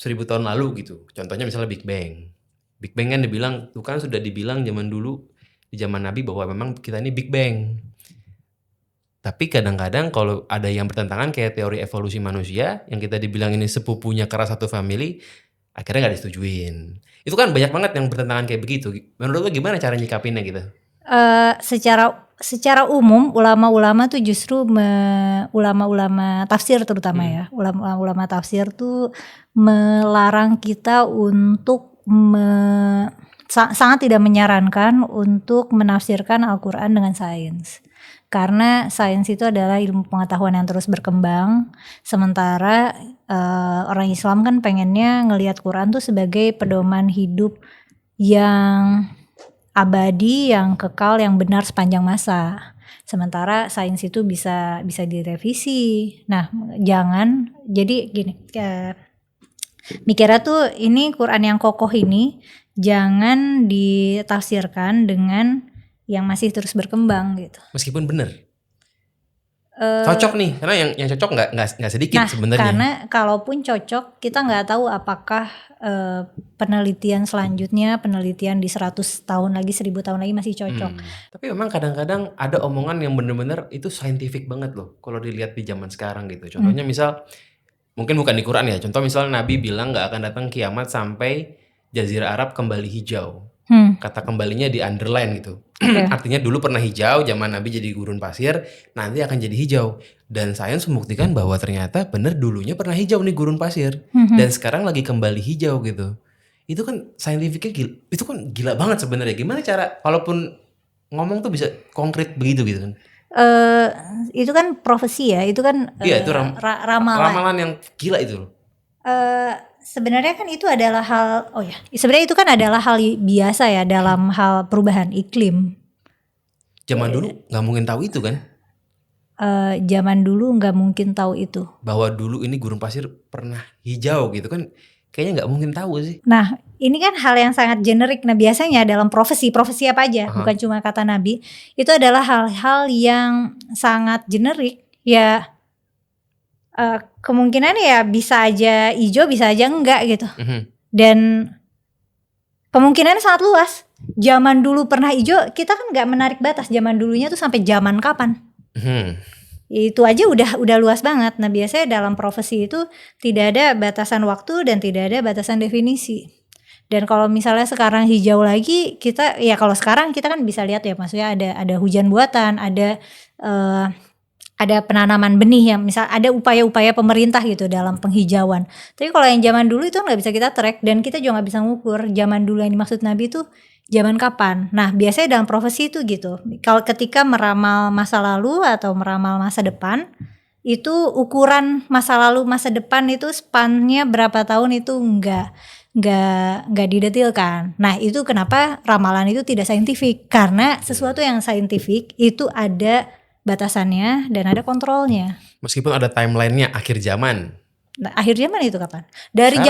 S2: tahun lalu gitu. Contohnya misalnya Big Bang. Big Bang kan dibilang, tuh kan sudah dibilang zaman dulu, di zaman Nabi, bahwa memang kita ini Big Bang. Tapi kadang-kadang kalau ada yang bertentangan kayak teori evolusi manusia, yang kita dibilang ini sepupunya karena satu family, akhirnya nggak disetujuin. Itu kan banyak banget yang bertentangan kayak begitu. Menurut lo gimana cara nyikapinnya gitu?
S1: Secara umum ulama-ulama tuh justru ulama-ulama tafsir terutama ya, ulama-ulama tafsir tuh melarang kita untuk sangat tidak menyarankan untuk menafsirkan Al-Quran dengan sains. Karena sains itu adalah ilmu pengetahuan yang terus berkembang, sementara orang Islam kan pengennya ngelihat Quran tuh sebagai pedoman hidup yang abadi, yang kekal, yang benar sepanjang masa. Sementara sains itu bisa direvisi. Nah, jangan jadi gini, mikirnya tuh ini Quran yang kokoh ini jangan ditafsirkan dengan yang masih terus berkembang gitu.
S2: Meskipun benar. Cocok nih, karena yang cocok nggak sedikit sebenarnya.
S1: Karena kalaupun cocok, kita nggak tahu apakah penelitian selanjutnya, penelitian di 100 tahun lagi, 1000 tahun lagi masih cocok.
S2: Tapi memang kadang-kadang ada omongan yang bener-bener itu scientific banget loh, kalau dilihat di zaman sekarang gitu. Contohnya misal, mungkin bukan di Quran ya, contoh misal Nabi bilang nggak akan datang kiamat sampai Jazirah Arab kembali hijau. Kata kembalinya di underline gitu. Artinya dulu pernah hijau, zaman Nabi jadi gurun pasir, nanti akan jadi hijau. Dan sains membuktikan bahwa ternyata bener dulunya pernah hijau nih gurun pasir, dan sekarang lagi kembali hijau gitu. Itu kan scientificnya gila, itu kan gila banget sebenarnya. Gimana cara, walaupun ngomong tuh bisa konkret begitu gitu kan?
S1: Itu kan profesi ya, itu kan
S2: Iya, itu
S1: ramalan.
S2: Ramalan yang gila itu loh.
S1: Sebenarnya kan itu adalah hal, sebenarnya itu kan adalah hal biasa ya dalam hal perubahan iklim.
S2: Zaman dulu nggak mungkin tahu itu kan?
S1: Zaman dulu nggak mungkin tahu itu.
S2: Bahwa dulu ini gurun pasir pernah hijau gitu kan? Kayaknya nggak mungkin tahu sih.
S1: Nah, ini kan hal yang sangat generik. Nah, biasanya dalam profesi apa aja, bukan cuma kata Nabi, itu adalah hal-hal yang sangat generik. Ya, kemungkinan ya bisa aja hijau, bisa aja enggak gitu. Dan kemungkinannya sangat luas. Zaman dulu pernah hijau, kita kan nggak menarik batas. Zaman dulunya tuh sampai zaman kapan? Itu aja udah luas banget. Nah, biasanya dalam profesi itu tidak ada batasan waktu dan tidak ada batasan definisi. Dan kalau misalnya sekarang hijau lagi, kalau sekarang kita kan bisa lihat ya, maksudnya ada hujan buatan, ada penanaman benih yang misal ada upaya-upaya pemerintah gitu dalam penghijauan. Tapi kalau yang zaman dulu itu nggak bisa kita track dan kita juga nggak bisa ngukur zaman dulu yang dimaksud Nabi itu zaman kapan. Nah, biasanya dalam profesi itu gitu. Kalau ketika meramal masa lalu atau meramal masa depan, itu ukuran masa lalu masa depan itu spannya berapa tahun itu nggak didetilkan. Nah, itu kenapa ramalan itu tidak saintifik, karena sesuatu yang saintifik itu ada batasannya dan ada kontrolnya.
S2: Meskipun ada timelinenya akhir zaman.
S1: Nah, akhir zaman itu kapan? Dari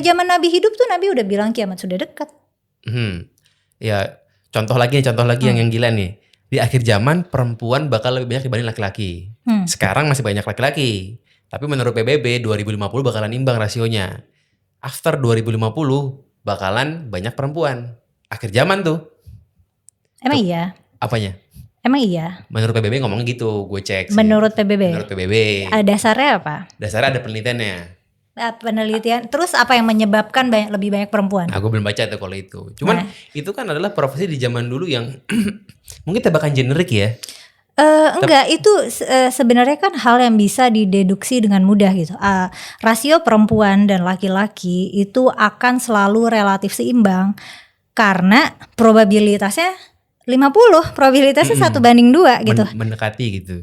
S1: zaman Nabi hidup tuh Nabi udah bilang kiamat sudah dekat.
S2: Ya, contoh lagi yang gila nih. Di akhir zaman perempuan bakal lebih banyak dibanding laki-laki. Sekarang masih banyak laki-laki. Tapi menurut PBB 2050 bakalan imbang rasionya. After 2050 bakalan banyak perempuan. Akhir zaman tuh.
S1: Emang iya?
S2: Apanya?
S1: Emang iya?
S2: Menurut PBB ngomong gitu, gue cek sih.
S1: Menurut PBB?
S2: Menurut PBB.
S1: Dasarnya apa?
S2: Dasarnya ada penelitiannya.
S1: Penelitian, terus apa yang menyebabkan lebih banyak perempuan?
S2: Aku belum baca tuh kalau itu. Cuman itu kan adalah profesi di zaman dulu yang mungkin tebakan generik ya.
S1: Enggak, itu sebenarnya kan hal yang bisa dideduksi dengan mudah gitu. Rasio perempuan dan laki-laki itu akan selalu relatif seimbang karena probabilitasnya 50, probabilitasnya 1:2 gitu.
S2: Mendekati gitu.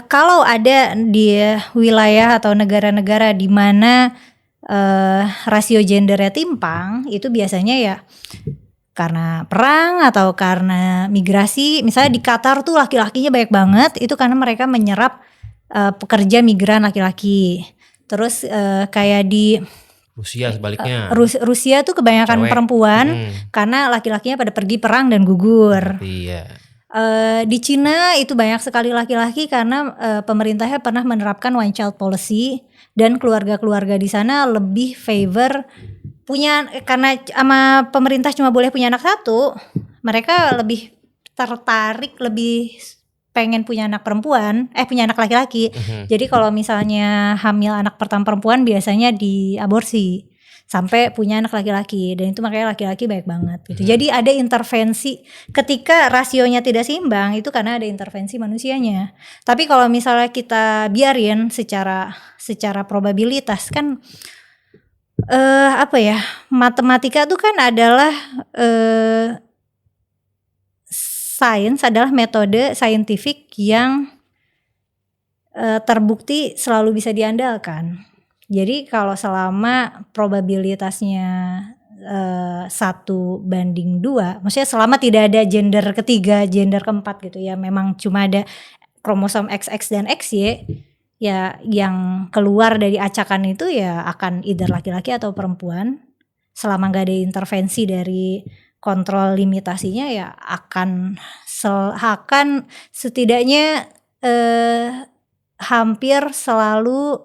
S1: Kalau ada di wilayah atau negara-negara di mana rasio gendernya timpang, itu biasanya ya karena perang atau karena migrasi. Misalnya di Qatar tuh laki-lakinya banyak banget, itu karena mereka menyerap pekerja migran laki-laki. Terus kayak di
S2: Rusia sebaliknya.
S1: Rusia tuh kebanyakan cewek, perempuan karena laki-lakinya pada pergi perang dan gugur.
S2: Iya.
S1: Di Cina itu banyak sekali laki-laki karena pemerintahnya pernah menerapkan one child policy dan keluarga-keluarga di sana lebih favor karena sama pemerintah cuma boleh punya anak satu, mereka lebih tertarik, lebih pengen punya anak perempuan, punya anak laki-laki. Jadi kalau misalnya hamil anak pertama perempuan biasanya diaborsi sampai punya anak laki-laki, dan itu makanya laki-laki banyak banget gitu. Jadi ada intervensi ketika rasionya tidak seimbang, itu karena ada intervensi manusianya. Tapi kalau misalnya kita biarin secara probabilitas kan matematika itu kan adalah sains, adalah metode saintifik yang terbukti selalu bisa diandalkan. Jadi kalau selama probabilitasnya 1:2, maksudnya selama tidak ada gender ketiga, gender keempat gitu ya, memang cuma ada kromosom XX dan XY, ya yang keluar dari acakan itu ya akan either laki-laki atau perempuan. Selama gak ada intervensi dari kontrol limitasinya ya akan setidaknya hampir selalu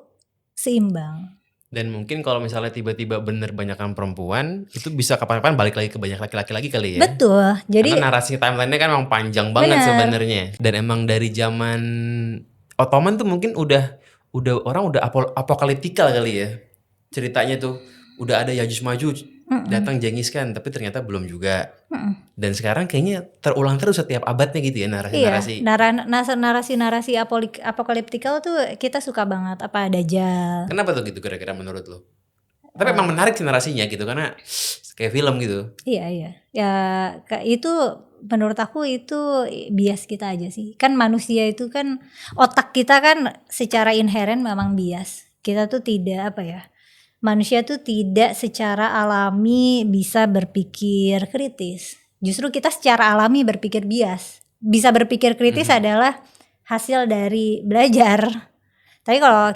S1: seimbang.
S2: Dan mungkin kalau misalnya tiba-tiba bener banyakan perempuan, itu bisa kapan-kapan balik lagi ke banyak laki-laki lagi kali ya.
S1: Betul. Jadi
S2: karena narasi timeline-nya kan emang panjang banget sebenarnya. Dan emang dari zaman Ottoman tuh mungkin udah orang udah apokaliptikal kali ya. Ceritanya tuh udah ada Yajuj Majuj datang Genghis Khan, tapi ternyata belum juga. Dan sekarang kayaknya terulang terus setiap abadnya gitu ya narasi-narasi.
S1: Iya, narasi-narasi apokaliptikal tuh kita suka banget. Apa Dajjal.
S2: Kenapa tuh gitu kira-kira menurut lo? Tapi emang menarik sih narasinya gitu karena kayak film gitu.
S1: Iya. Ya itu menurut aku itu bias kita aja sih. Kan manusia itu kan otak kita kan secara inheren memang bias. Kita tuh tidak manusia tuh tidak secara alami bisa berpikir kritis. Justru kita secara alami berpikir bias. Bisa berpikir kritis adalah hasil dari belajar. Tapi kalau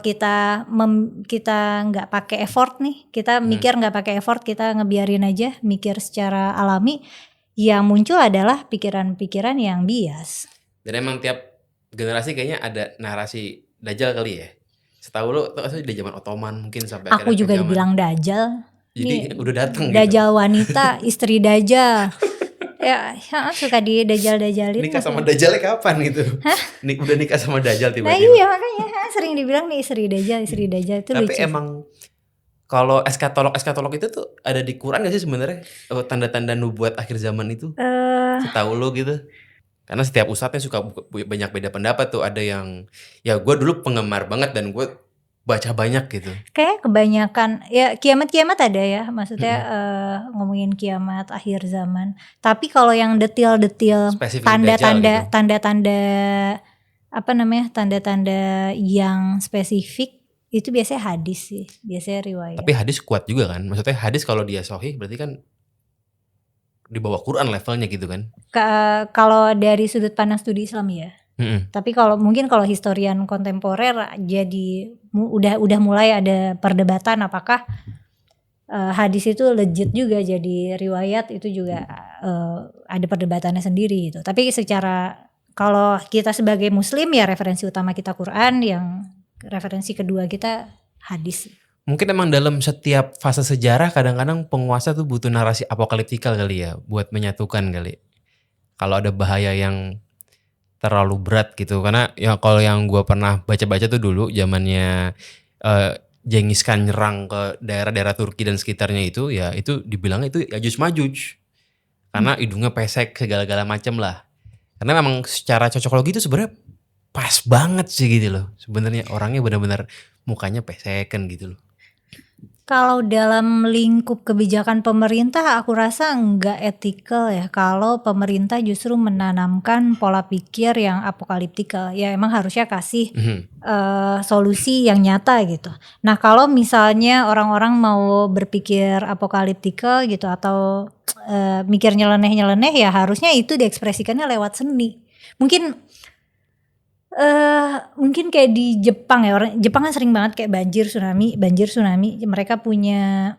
S1: kita nggak pakai effort nih, kita mikir nggak pakai effort, kita ngebiarin aja mikir secara alami, yang muncul adalah pikiran-pikiran yang bias.
S2: Dan emang tiap generasi kayaknya ada narasi Dajjal kali ya. Setahu lo dari zaman Ottoman mungkin sampai
S1: aku juga dibilang Dajjal.
S2: Jadi udah datang
S1: Dajjal gitu. Wanita, istri Dajjal. Ya suka di Dajjal-Dajjalin.
S2: Nikah sama Dajjalnya kapan gitu? Hah? Udah nikah sama Dajjal tiba-tiba.
S1: Nah iya makanya sering dibilang nih istri Dajjal itu
S2: tapi
S1: lucu.
S2: Emang kalau eskatolog itu tuh ada di Quran gak sih sebenarnya tanda-tanda nubuat akhir zaman itu? Setahu lo gitu? Karena setiap ustadznya suka banyak beda pendapat tuh. Ada yang ya gue dulu penggemar banget dan gue baca banyak gitu.
S1: Kayak kebanyakan ya kiamat ada ya, maksudnya ngomongin kiamat akhir zaman. Tapi kalau yang detail-detail tanda-tanda tanda-tanda yang spesifik itu biasanya hadis sih, biasanya riwayat.
S2: Tapi hadis kuat juga kan? Maksudnya hadis kalau dia sahih berarti kan di bawah Quran levelnya gitu kan?
S1: Kalau dari sudut pandang studi Islam ya. Tapi mungkin kalau historian kontemporer jadi udah mulai ada perdebatan apakah hadis itu legit juga jadi riwayat, itu juga ada perdebatannya sendiri gitu. Tapi kalau kita sebagai muslim ya referensi utama kita Quran, yang referensi kedua kita hadis.
S2: Mungkin emang dalam setiap fase sejarah kadang-kadang penguasa tuh butuh narasi apokaliptikal kali ya buat menyatukan kali. Kalau ada bahaya yang terlalu berat gitu, karena ya kalau yang gue pernah baca-baca tuh dulu zamannya Genghis Khan nyerang ke daerah-daerah Turki dan sekitarnya itu, ya itu dibilang itu Yajuj Majuj karena hidungnya pesek segala-gala macam lah. Karena memang secara cocokologi itu sebenarnya pas banget sih gitu loh. Sebenarnya orangnya benar-benar mukanya pesekan gitu loh.
S1: Kalau dalam lingkup kebijakan pemerintah aku rasa nggak etikal ya kalau pemerintah justru menanamkan pola pikir yang apokaliptikal. Ya emang harusnya kasih solusi yang nyata gitu. Nah kalau misalnya orang-orang mau berpikir apokaliptikal gitu atau mikir nyeleneh-nyeleneh, ya harusnya itu diekspresikannya lewat seni. Mungkin kayak di Jepang ya, Jepang kan sering banget kayak banjir tsunami, mereka punya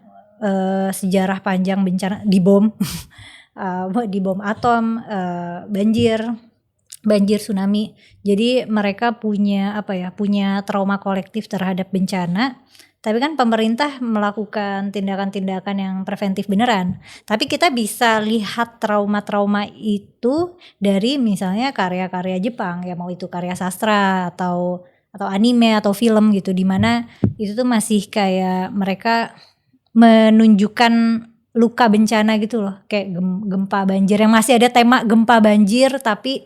S1: sejarah panjang bencana di bom atom, banjir tsunami. Jadi mereka punya trauma kolektif terhadap bencana. Tapi kan pemerintah melakukan tindakan-tindakan yang preventif beneran. Tapi kita bisa lihat trauma-trauma itu dari misalnya karya-karya Jepang, ya mau itu karya sastra atau anime atau film gitu, dimana itu tuh masih kayak mereka menunjukkan luka bencana gitu loh, kayak gempa banjir yang masih ada tema gempa banjir tapi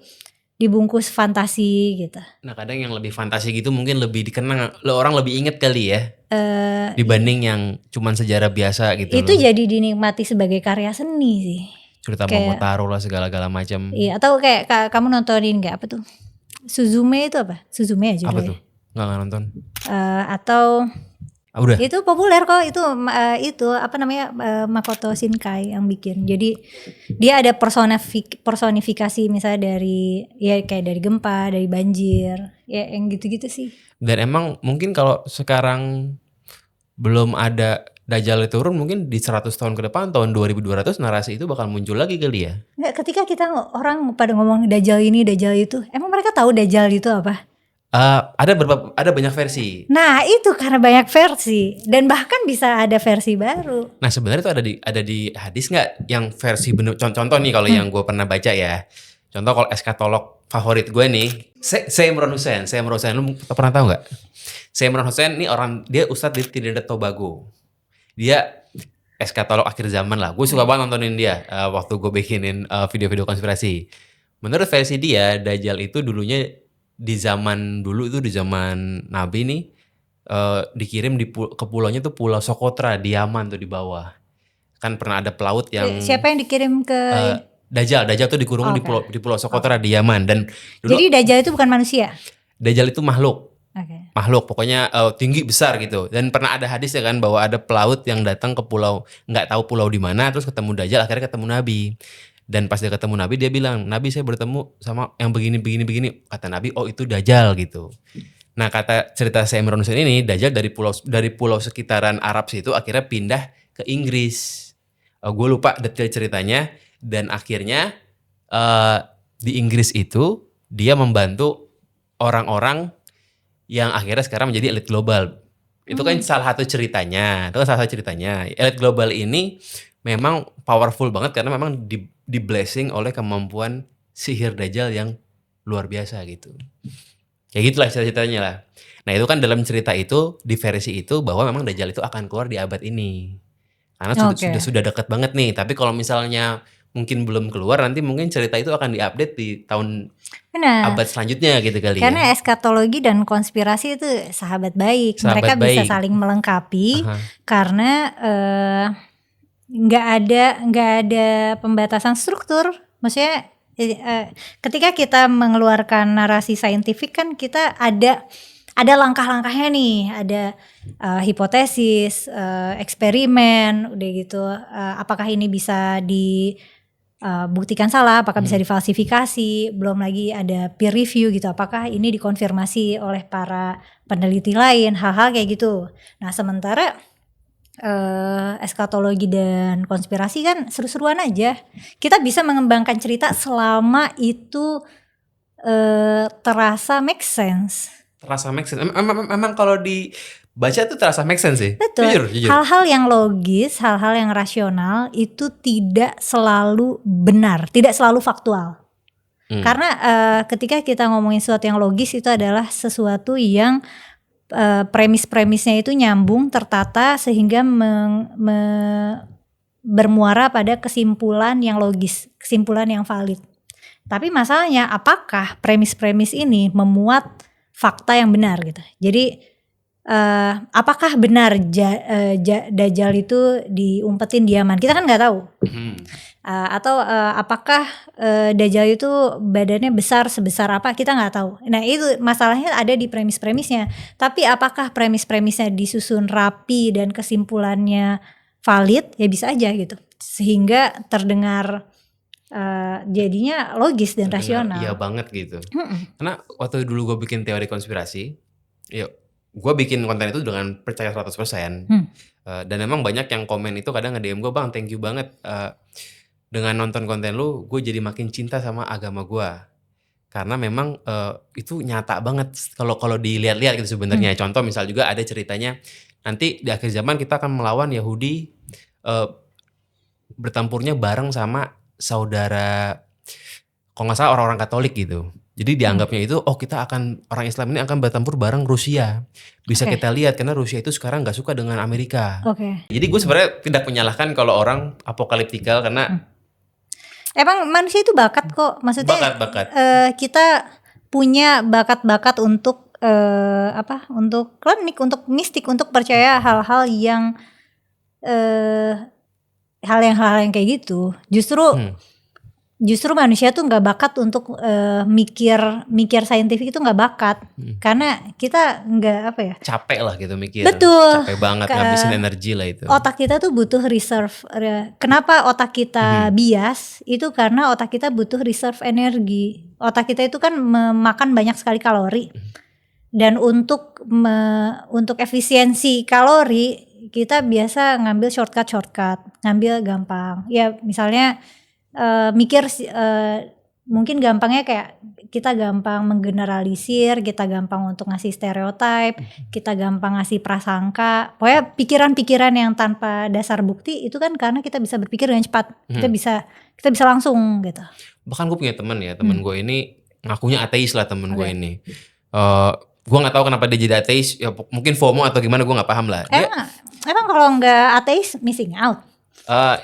S1: dibungkus fantasi gitu.
S2: Nah kadang yang lebih fantasi gitu mungkin lebih dikenang, orang lebih inget kali ya dibanding yang cuman sejarah biasa gitu.
S1: Itu loh. Jadi dinikmati sebagai karya seni sih.
S2: Cerita Momotaro lah segala-gala macam.
S1: Iya, atau kayak kamu nontonin nggak apa tuh? Suzume itu apa? Suzume aja.
S2: Apa tuh? Nggak nonton.
S1: Atau
S2: Udah.
S1: Itu populer kok, itu apa namanya, Makoto Shinkai yang bikin. Jadi dia ada personifikasi misalnya dari ya kayak dari gempa, dari banjir, ya yang gitu-gitu sih.
S2: Dan emang mungkin kalau sekarang belum ada Dajjal itu turun, mungkin di 100 tahun ke depan, tahun 2200 narasi itu bakal muncul lagi kali ya.
S1: Nggak, ketika orang pada ngomong Dajjal ini, Dajjal itu, emang mereka tahu Dajjal itu apa?
S2: Ada banyak versi.
S1: Nah itu karena banyak versi dan bahkan bisa ada versi baru.
S2: Nah sebenarnya itu ada di hadis nggak yang versi bener, contoh nih kalau yang gue pernah baca ya. Contoh kalau eskatolog favorit gue nih, Imran Hussein. Lu pernah tahu nggak? Imran Hussein nih dia ustadz di Trinidad Tobago. Dia eskatolog akhir zaman lah. Gue suka banget nontonin dia waktu gue bikinin video-video konspirasi. Menurut versi dia, Dajjal itu dulunya di zaman Nabi nih dikirim ke pulaunya tuh Pulau Socotra di Yaman tuh di bawah. Kan pernah ada pelaut yang
S1: Siapa yang dikirim ke
S2: Dajjal tuh dikurung di Pulau Socotra di Yaman dan dulu
S1: Jadi Dajjal itu bukan manusia.
S2: Dajjal itu makhluk.
S1: Okay.
S2: Makhluk pokoknya tinggi besar gitu. Dan pernah ada hadis ya kan bahwa ada pelaut yang datang ke pulau, nggak tahu pulau di mana, terus ketemu Dajjal, akhirnya ketemu Nabi. Dan pas dia ketemu Nabi dia bilang, "Nabi, saya bertemu sama yang begini. Kata Nabi, "Oh, itu Dajjal." gitu. Nah, kata cerita Imran Hussein ini, Dajjal dari pulau sekitaran Arab situ akhirnya pindah ke Inggris. Gue lupa detail ceritanya dan akhirnya di Inggris itu dia membantu orang-orang yang akhirnya sekarang menjadi elit global. Itu kan salah satu ceritanya. Elit global ini memang powerful banget karena memang di blessing oleh kemampuan sihir Dajjal yang luar biasa gitu. Kayak gitulah ceritanya lah. Nah itu kan dalam cerita itu, di versi itu bahwa memang Dajjal itu akan keluar di abad ini. Karena sudah dekat banget nih. Tapi kalau misalnya mungkin belum keluar, nanti mungkin cerita itu akan diupdate di tahun abad selanjutnya gitu kali.
S1: Karena eskatologi dan konspirasi itu sahabat baik. Mereka bisa saling melengkapi karena nggak ada pembatasan struktur. Maksudnya ketika kita mengeluarkan narasi saintifik kan kita ada langkah-langkahnya nih, ada hipotesis, eksperimen, udah gitu. Apakah ini bisa dibuktikan salah? Apakah bisa difalsifikasi? Belum lagi ada peer review gitu. Apakah ini dikonfirmasi oleh para peneliti lain? Hal-hal kayak gitu. Nah, sementara eskatologi dan konspirasi kan seru-seruan aja. Kita bisa mengembangkan cerita selama itu terasa make sense.
S2: Memang kalau dibaca tuh terasa make sense sih.
S1: Betul.
S2: Jujur.
S1: Hal-hal yang logis, hal-hal yang rasional itu tidak selalu benar, tidak selalu faktual. Karena ketika kita ngomongin sesuatu yang logis itu adalah sesuatu yang premis-premisnya itu nyambung, tertata sehingga bermuara pada kesimpulan yang logis, kesimpulan yang valid. Tapi masalahnya apakah premis-premis ini memuat fakta yang benar gitu. Jadi apakah benar Dajjal itu diumpetin di Yaman? Kita kan nggak tahu. Atau apakah Dajjal itu badannya besar sebesar apa? Kita nggak tahu. Nah itu masalahnya ada di premis-premisnya. Tapi apakah premis-premisnya disusun rapi dan kesimpulannya valid? Ya bisa aja gitu. Sehingga terdengar jadinya logis dan rasional.
S2: Iya banget gitu. Karena waktu dulu gue bikin teori konspirasi, gue bikin konten itu dengan percaya 100%. Dan memang banyak yang komen itu kadang nge-DM gue, "Bang, thank you banget. Dengan nonton konten lu, gue jadi makin cinta sama agama gue." Karena memang itu nyata banget kalau dilihat-lihat gitu sebenarnya. Contoh misal juga ada ceritanya, nanti di akhir zaman kita akan melawan Yahudi, bertempurnya bareng sama saudara, kalau nggak salah orang-orang Katolik gitu. Jadi dianggapnya itu, orang Islam ini akan bertempur bareng Rusia. Bisa kita lihat karena Rusia itu sekarang nggak suka dengan Amerika. Jadi gue sebenarnya tidak menyalahkan kalau orang apokaliptikal karena
S1: emang manusia itu bakat kok. Maksudnya
S2: bakat.
S1: Kita punya bakat-bakat untuk untuk klinik, untuk mistik, untuk percaya hal-hal yang hal yang kayak gitu. Justru justru manusia tuh nggak bakat untuk mikir saintifik, itu nggak bakat. Karena kita nggak apa ya,
S2: Capek lah gitu mikir.
S1: betul,
S2: Capek banget, ngabisin energi lah itu.
S1: otak kita tuh butuh reserve. Kenapa otak kita bias? Itu karena otak kita butuh reserve energi. Otak kita itu kan memakan banyak sekali kalori. Dan untuk efisiensi kalori, kita biasa ngambil shortcut, ngambil gampang. Ya misalnya mungkin gampangnya kayak kita gampang menggeneralisir, kita gampang untuk ngasih stereotype, kita gampang ngasih prasangka. Pokoknya pikiran-pikiran yang tanpa dasar bukti itu kan karena kita bisa berpikir dengan cepat. Kita bisa langsung gitu.
S2: Bahkan gue punya teman ya, teman gue ini ngakunya ateis lah temen gue ini. Gue nggak tahu kenapa dia jadi ateis, ya mungkin FOMO atau gimana, gue nggak paham lah.
S1: Emang kalau nggak ateis missing out.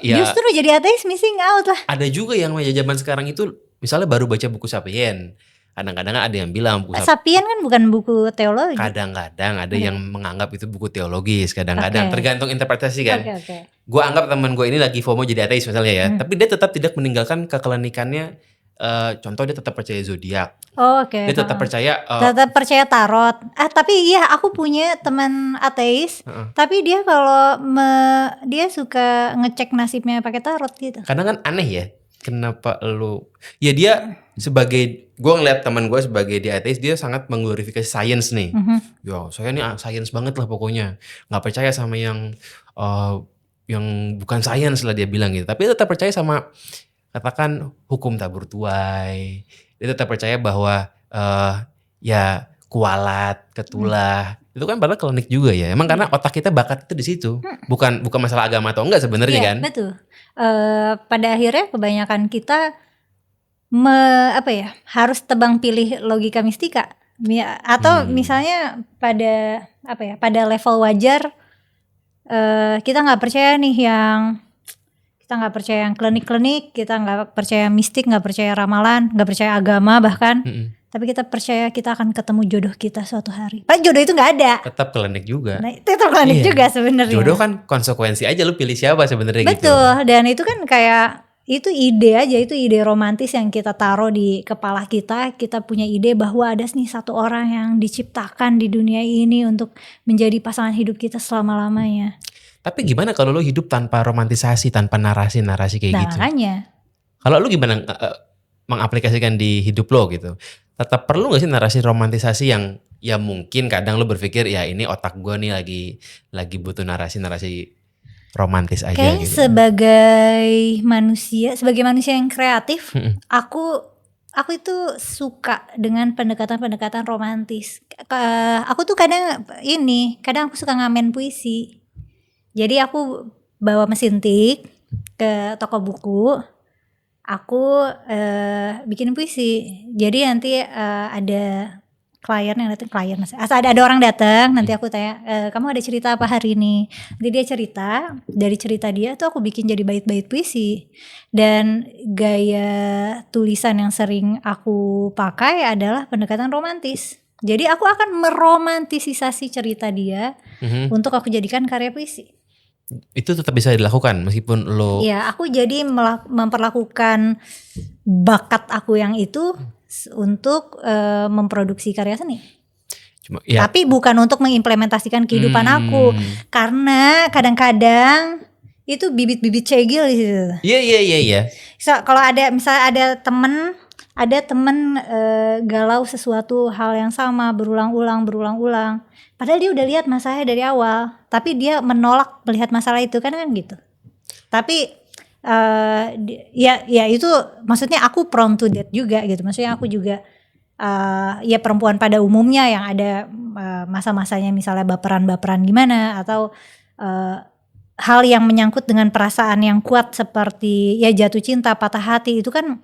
S2: Ya,
S1: justru jadi ateis missing out lah.
S2: Ada juga yang zaman sekarang itu misalnya baru baca buku Sapien. Kadang-kadang ada yang bilang buku
S1: Sapien kan bukan buku teologi.
S2: Kadang-kadang ada yang menganggap itu buku teologis. Kadang-kadang tergantung interpretasi kan. Gue anggap teman gue ini lagi FOMO jadi ateis misalnya ya. Tapi dia tetap tidak meninggalkan kekelenikannya. Contoh dia tetap percaya zodiak. Dia tetap percaya
S1: tarot. Tapi iya aku punya teman ateis. Tapi dia kalau dia suka ngecek nasibnya pakai tarot gitu.
S2: Kadang kan aneh ya. Kenapa lu? Ya dia sebagai, gue ngeliat teman gue sebagai dia ateis, dia sangat mengglorifikasi sains nih. Ya saya nih sains banget lah pokoknya. Nggak percaya sama yang bukan sains lah dia bilang gitu. Tapi dia tetap percaya sama, katakan hukum tabur tuai. Dia tetap percaya bahwa ya kualat, ketulah, itu kan padahal klinik juga ya. Emang karena otak kita bakat itu di situ. Bukan masalah agama atau enggak sebenarnya kan?
S1: Betul. Pada akhirnya kebanyakan kita harus tebang pilih logika mistika. Atau misalnya pada level wajar kita nggak percaya nih kita nggak percaya yang klinik-klinik, kita nggak percaya mistik, nggak percaya ramalan, nggak percaya agama bahkan. Tapi kita percaya kita akan ketemu jodoh kita suatu hari. Padahal jodoh itu nggak ada.
S2: Tetap klinik juga.
S1: Nah, tetap klinik juga sebenarnya.
S2: Jodoh kan konsekuensi aja, lu pilih siapa sebenarnya gitu.
S1: Betul, dan itu kan kayak itu ide aja, itu ide romantis yang kita taruh di kepala kita. Kita punya ide bahwa ada nih satu orang yang diciptakan di dunia ini untuk menjadi pasangan hidup kita selama-lamanya.
S2: Tapi gimana kalau lu hidup tanpa romantisasi, tanpa narasi-narasi kayak gitu?
S1: Makanya.
S2: Kalau lu gimana mengaplikasikan di hidup lo gitu? Tetap perlu gak sih narasi romantisasi yang ya mungkin kadang lu berpikir ya ini otak gue nih lagi butuh narasi-narasi romantis aja.
S1: Kayaknya
S2: gitu.
S1: sebagai manusia yang kreatif, aku itu suka dengan pendekatan-pendekatan romantis. Aku tuh kadang aku suka ngamen puisi. Jadi aku bawa mesin tik ke toko buku, aku bikin puisi. Jadi nanti ada ada orang datang, nanti aku tanya, kamu ada cerita apa hari ini? Nanti dia cerita, dari cerita dia tuh aku bikin jadi bait-bait puisi. Dan gaya tulisan yang sering aku pakai adalah pendekatan romantis. Jadi aku akan meromantisasi cerita dia untuk aku jadikan karya puisi.
S2: Itu tetap bisa dilakukan meskipun lo.
S1: Iya, aku jadi memperlakukan bakat aku yang itu untuk memproduksi karya seni. Tapi bukan untuk mengimplementasikan kehidupan aku, karena kadang-kadang itu bibit-bibit cegil di situ.
S2: Iya.
S1: So, kalau misalnya ada temen galau sesuatu hal yang sama berulang-ulang. Padahal dia udah lihat masalahnya dari awal, tapi dia menolak melihat masalah itu kan gitu. Tapi ya itu maksudnya aku prone to that juga gitu. Maksudnya aku juga ya perempuan pada umumnya yang ada masa-masanya misalnya baperan gimana atau hal yang menyangkut dengan perasaan yang kuat seperti ya jatuh cinta, patah hati itu kan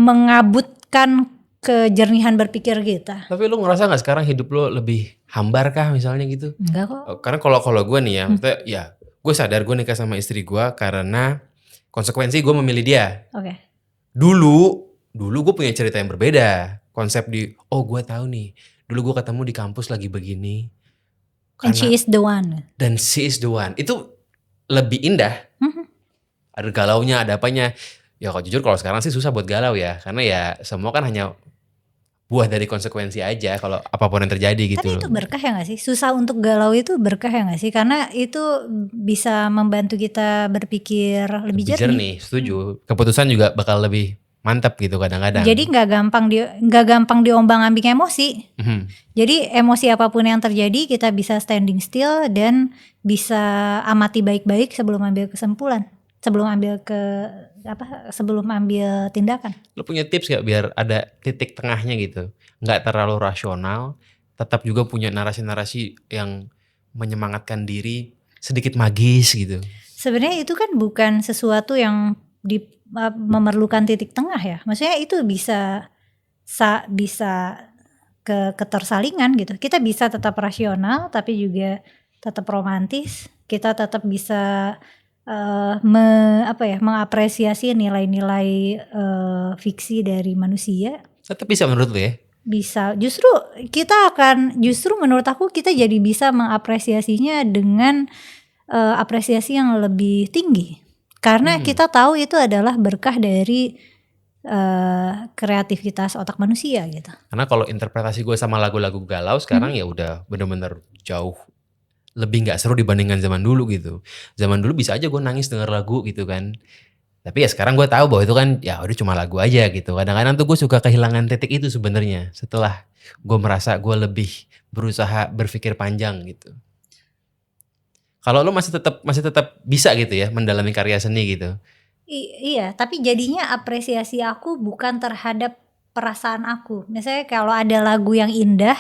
S1: mengabutkan kejernihan berpikir kita.
S2: Tapi lu ngerasa nggak sekarang hidup lu lebih hambar kah misalnya gitu?
S1: Enggak kok.
S2: Karena kalau gue nih ya, maksudnya ya gue sadar gue nikah sama istri gue karena konsekuensi gue memilih dia.
S1: Oke.
S2: Dulu gue punya cerita yang berbeda. Konsep gue tahu nih. Dulu gue ketemu di kampus lagi begini.
S1: And she is the one.
S2: Dan she is the one. Itu lebih indah. ada galaunya, ada apanya. Ya kalau jujur kalau sekarang sih susah buat galau ya, karena ya semua kan hanya buah dari konsekuensi aja kalau apapun yang terjadi gitu
S1: Tapi
S2: loh.
S1: itu berkah ya gak sih? Susah untuk galau itu berkah ya gak sih? Karena itu bisa membantu kita berpikir lebih
S2: Lebih
S1: jernih.
S2: jernih, setuju. Keputusan juga bakal lebih mantap gitu kadang-kadang.
S1: Jadi nggak gampang diombang-ambing emosi.
S2: Mhm.
S1: Jadi emosi apapun yang terjadi kita bisa standing still dan bisa amati baik-baik sebelum ambil kesimpulan, sebelum ambil tindakan.
S2: Lo punya tips gak biar ada titik tengahnya gitu, nggak terlalu rasional, tetap juga punya narasi-narasi yang menyemangatkan diri, sedikit magis gitu.
S1: Sebenarnya itu kan bukan sesuatu yang memerlukan titik tengah ya. Maksudnya itu bisa ketersalingan gitu. Kita bisa tetap rasional tapi juga tetap romantis. Kita tetap bisa mengapresiasi nilai-nilai fiksi dari manusia.
S2: Tetap bisa menurut lo ya?
S1: Bisa. Justru menurut aku kita jadi bisa mengapresiasinya dengan apresiasi yang lebih tinggi. Karena kita tahu itu adalah berkah dari kreativitas otak manusia gitu.
S2: Karena kalau interpretasi gue sama lagu-lagu galau sekarang ya udah bener-bener jauh lebih nggak seru dibandingkan zaman dulu gitu. Zaman dulu bisa aja gue nangis denger lagu gitu kan. Tapi ya sekarang gue tahu bahwa itu kan ya udah cuma lagu aja gitu. Kadang-kadang tuh gue suka kehilangan titik itu sebenarnya setelah gue merasa gue lebih berusaha berpikir panjang gitu. Kalau lo masih tetap bisa gitu ya mendalami karya seni gitu.
S1: Iya, tapi jadinya apresiasi aku bukan terhadap perasaan aku. Misalnya kalau ada lagu yang indah,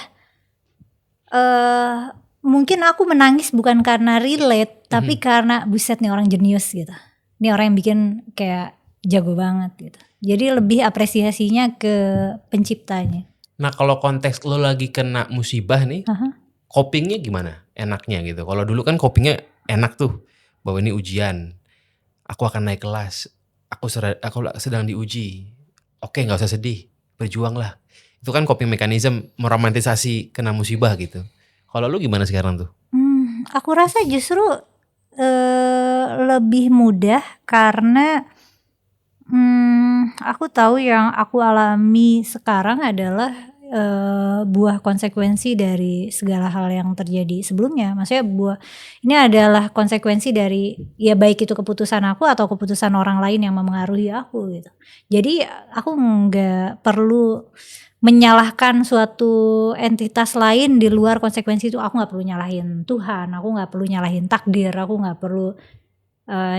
S1: mungkin aku menangis bukan karena relate, tapi karena buset nih orang jenius gitu. Ini orang yang bikin kayak jago banget gitu. Jadi lebih apresiasinya ke penciptanya.
S2: Nah kalau konteks lo lagi kena musibah nih, copingnya gimana? Enaknya gitu. Kalau dulu kan copingnya enak tuh, bahwa ini ujian, aku akan naik kelas, aku sedang diuji. Oke, nggak usah sedih, berjuanglah. Itu kan coping mechanism meromantisasi kena musibah gitu. Kalau lu gimana sekarang tuh?
S1: Aku rasa justru lebih mudah karena aku tahu yang aku alami sekarang adalah buah konsekuensi dari segala hal yang terjadi sebelumnya. Maksudnya ini adalah konsekuensi dari ya baik itu keputusan aku atau keputusan orang lain yang memengaruhi aku gitu. Jadi aku nggak perlu menyalahkan suatu entitas lain di luar konsekuensi itu. Aku nggak perlu nyalahin Tuhan, aku nggak perlu nyalahin takdir, aku nggak perlu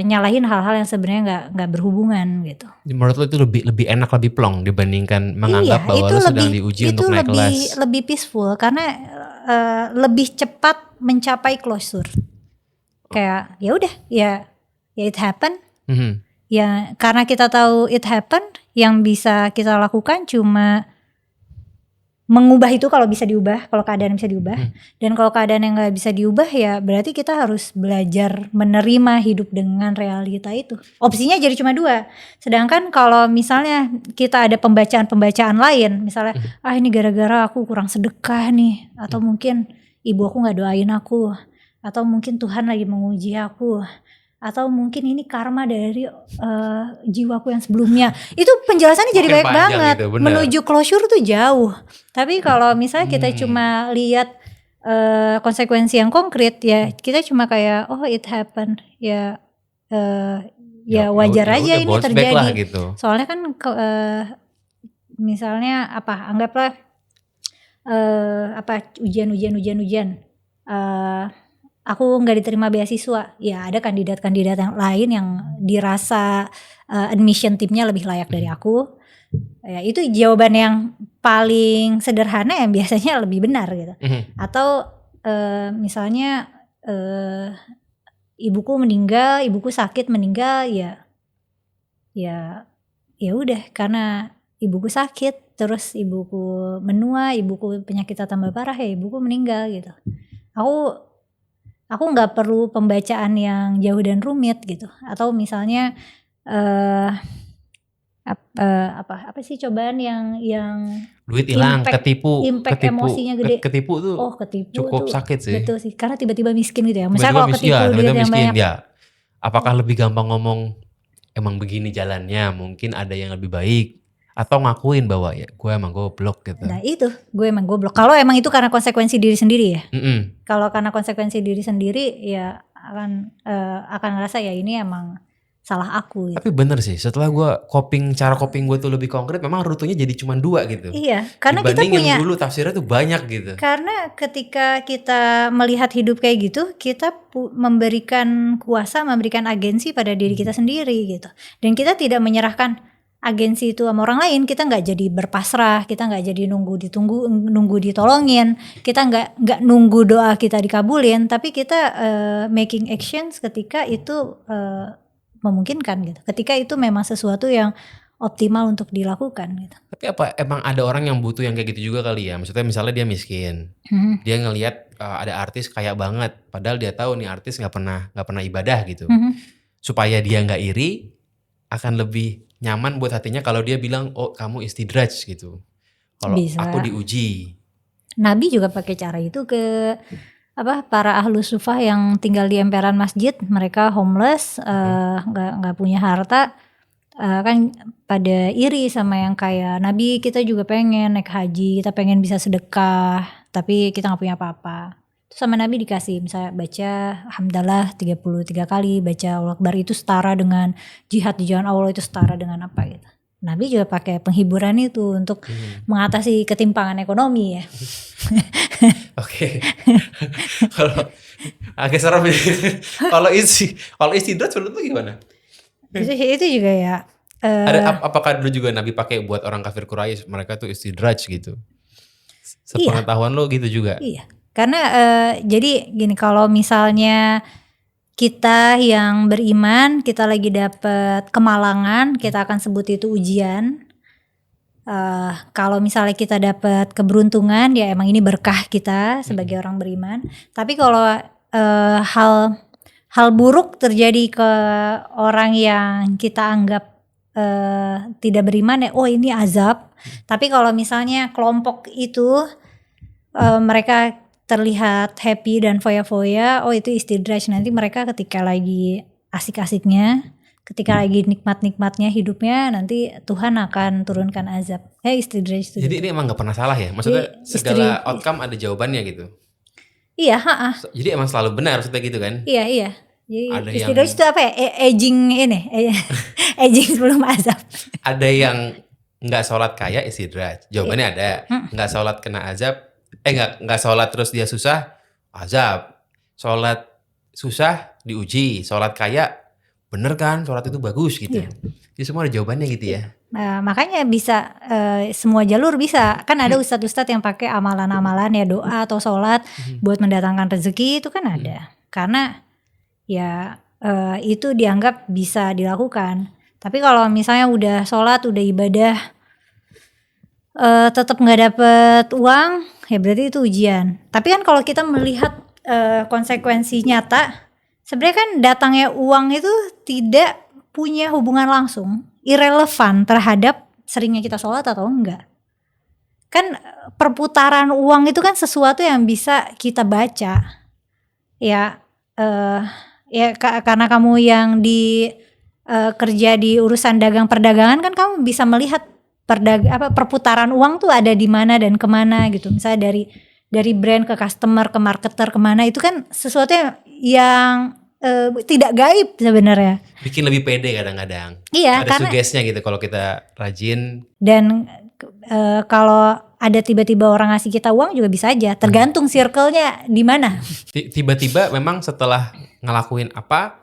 S1: nyalahin hal-hal yang sebenarnya nggak berhubungan gitu.
S2: Menurut lo itu lebih enak, lebih plong dibandingkan menganggap bahwa lo sedang diuji untuk naik kelas.
S1: Itu lebih peaceful karena lebih cepat mencapai closure. Kayak ya udah ya it happen. Ya karena kita tahu it happen, yang bisa kita lakukan cuma mengubah itu kalau bisa diubah, kalau keadaan bisa diubah. Dan kalau keadaan yang gak bisa diubah ya berarti kita harus belajar menerima hidup dengan realita itu. Opsinya jadi cuma 2. Sedangkan kalau misalnya kita ada pembacaan lain, misalnya ini gara-gara aku kurang sedekah nih, atau mungkin ibu aku gak doain aku, atau mungkin Tuhan lagi menguji aku, atau mungkin ini karma dari jiwaku yang sebelumnya. Itu penjelasannya jadi banyak banget gitu, menuju closure tuh jauh. Tapi kalau misalnya kita cuma lihat konsekuensi yang konkret, ya kita cuma kayak it happen, ya wajar aja ini terjadi gitu. Soalnya kan misalnya anggaplah ujian aku nggak diterima beasiswa, ya ada kandidat-kandidat yang lain yang dirasa admission timnya lebih layak dari aku. Ya itu jawaban yang paling sederhana yang biasanya lebih benar gitu. Atau misalnya ibuku sakit meninggal, ya udah karena ibuku sakit, terus ibuku menua, ibuku penyakitnya tambah parah, ya ibuku meninggal gitu. Aku nggak perlu pembacaan yang jauh dan rumit gitu. Atau misalnya apa sih cobaan yang
S2: duit hilang, ketipu
S1: emosinya gede.
S2: Ketipu tuh cukup sakit sih.
S1: Betul sih, karena tiba-tiba miskin gitu ya. Misalnya kalau ketipu duit yang banyak.
S2: Ya. Apakah lebih gampang ngomong emang begini jalannya, mungkin ada yang lebih baik, atau ngakuin bahwa ya gue emang goblok gitu.
S1: Nah itu, gue emang goblok. Kalau emang itu karena konsekuensi diri sendiri ya. Kalau karena konsekuensi diri sendiri ya akan ngerasa ya ini emang salah aku gitu.
S2: Tapi bener sih, setelah gue cara coping gue tuh lebih konkret, memang rutenya jadi cuma 2 gitu.
S1: Iya, karena
S2: dibanding
S1: kita punya,
S2: yang dulu tafsirnya tuh banyak gitu.
S1: Karena ketika kita melihat hidup kayak gitu, kita memberikan kuasa, memberikan agensi pada diri kita sendiri gitu. Dan kita tidak menyerahkan agensi itu sama orang lain. Kita nggak jadi berpasrah, kita nggak jadi nunggu ditolongin, kita nggak nunggu doa kita dikabulin, tapi kita making actions ketika itu memungkinkan gitu. Ketika itu memang sesuatu yang optimal untuk dilakukan gitu.
S2: Tapi apa emang ada orang yang butuh yang kayak gitu juga kali ya? Maksudnya misalnya dia miskin, dia ngelihat ada artis kaya banget, padahal dia tahu nih artis nggak pernah ibadah gitu. Supaya dia nggak iri, akan lebih nyaman buat hatinya kalau dia bilang, oh kamu istidraj gitu. Kalau aku diuji.
S1: Nabi juga pakai cara itu ke para ahlu sufah yang tinggal di emperan masjid, mereka homeless, nggak punya harta, kan pada iri sama yang kaya. Nabi, kita juga pengen naik haji, kita pengen bisa sedekah, tapi kita nggak punya apa-apa. Terus sama Nabi dikasih, misalnya baca hamdalah 33 kali, baca Allahu Akbar itu setara dengan jihad di jalan Allah, itu setara dengan apa gitu. Nabi juga pakai penghiburan itu untuk mengatasi ketimpangan ekonomi ya.
S2: Oke. Kalau agak serem ya. Kalau istidraj menurut lu gimana?
S1: Itu juga ya.
S2: Apakah dulu juga Nabi pakai buat orang kafir Quraisy, mereka tuh istidraj gitu? Sepengetahuan lo gitu juga?
S1: Iya. Karena jadi gini, kalau misalnya kita yang beriman, kita lagi dapet kemalangan, kita akan sebut itu ujian. Kalau misalnya kita dapet keberuntungan, ya emang ini berkah kita sebagai orang beriman. Tapi kalau hal buruk terjadi ke orang yang kita anggap tidak beriman, ya oh ini azab. Tapi kalau misalnya kelompok itu mereka terlihat happy dan foya-foya, oh itu istidraj. Nanti mereka ketika lagi asik-asiknya, ketika lagi nikmat-nikmatnya hidupnya, nanti Tuhan akan turunkan azab. Istidraj itu.
S2: Jadi ini emang gak pernah salah ya? Maksudnya segala outcome ada jawabannya gitu?
S1: Iya.
S2: Jadi emang selalu benar maksudnya gitu kan?
S1: Iya. Jadi istidraj itu apa ya? Aging sebelum azab.
S2: Ada yang gak sholat kaya istidraj, jawabannya ada. Gak sholat kena azab, nggak sholat terus dia susah, azab. Sholat susah diuji, sholat kaya bener kan, sholat itu bagus gitu. Jadi semua ada jawabannya gitu ya.
S1: Nah, makanya bisa semua jalur bisa. Kan ada ustadz-ustadz yang pakai amalan-amalan ya, doa atau sholat buat mendatangkan rezeki, itu kan ada. Karena ya itu dianggap bisa dilakukan. Tapi kalau misalnya udah sholat, udah ibadah, tetap nggak dapet uang, ya berarti itu ujian. Tapi kan kalau kita melihat konsekuensi nyata, sebenarnya kan datangnya uang itu tidak punya hubungan langsung, irrelevan terhadap seringnya kita sholat atau enggak. Kan perputaran uang itu kan sesuatu yang bisa kita baca. Ya karena kamu yang kerja di urusan dagang perdagangan, kan kamu bisa melihat perputaran uang tuh ada di mana dan kemana gitu. Misalnya dari brand ke customer, ke marketer, kemana, itu kan sesuatu yang tidak gaib sebenarnya.
S2: Bikin lebih pede kadang-kadang.
S1: Iya,
S2: ada suggesnya gitu kalau kita rajin.
S1: Dan kalau ada tiba-tiba orang ngasih kita uang juga bisa aja, tergantung circle-nya di mana.
S2: Tiba-tiba memang setelah ngelakuin apa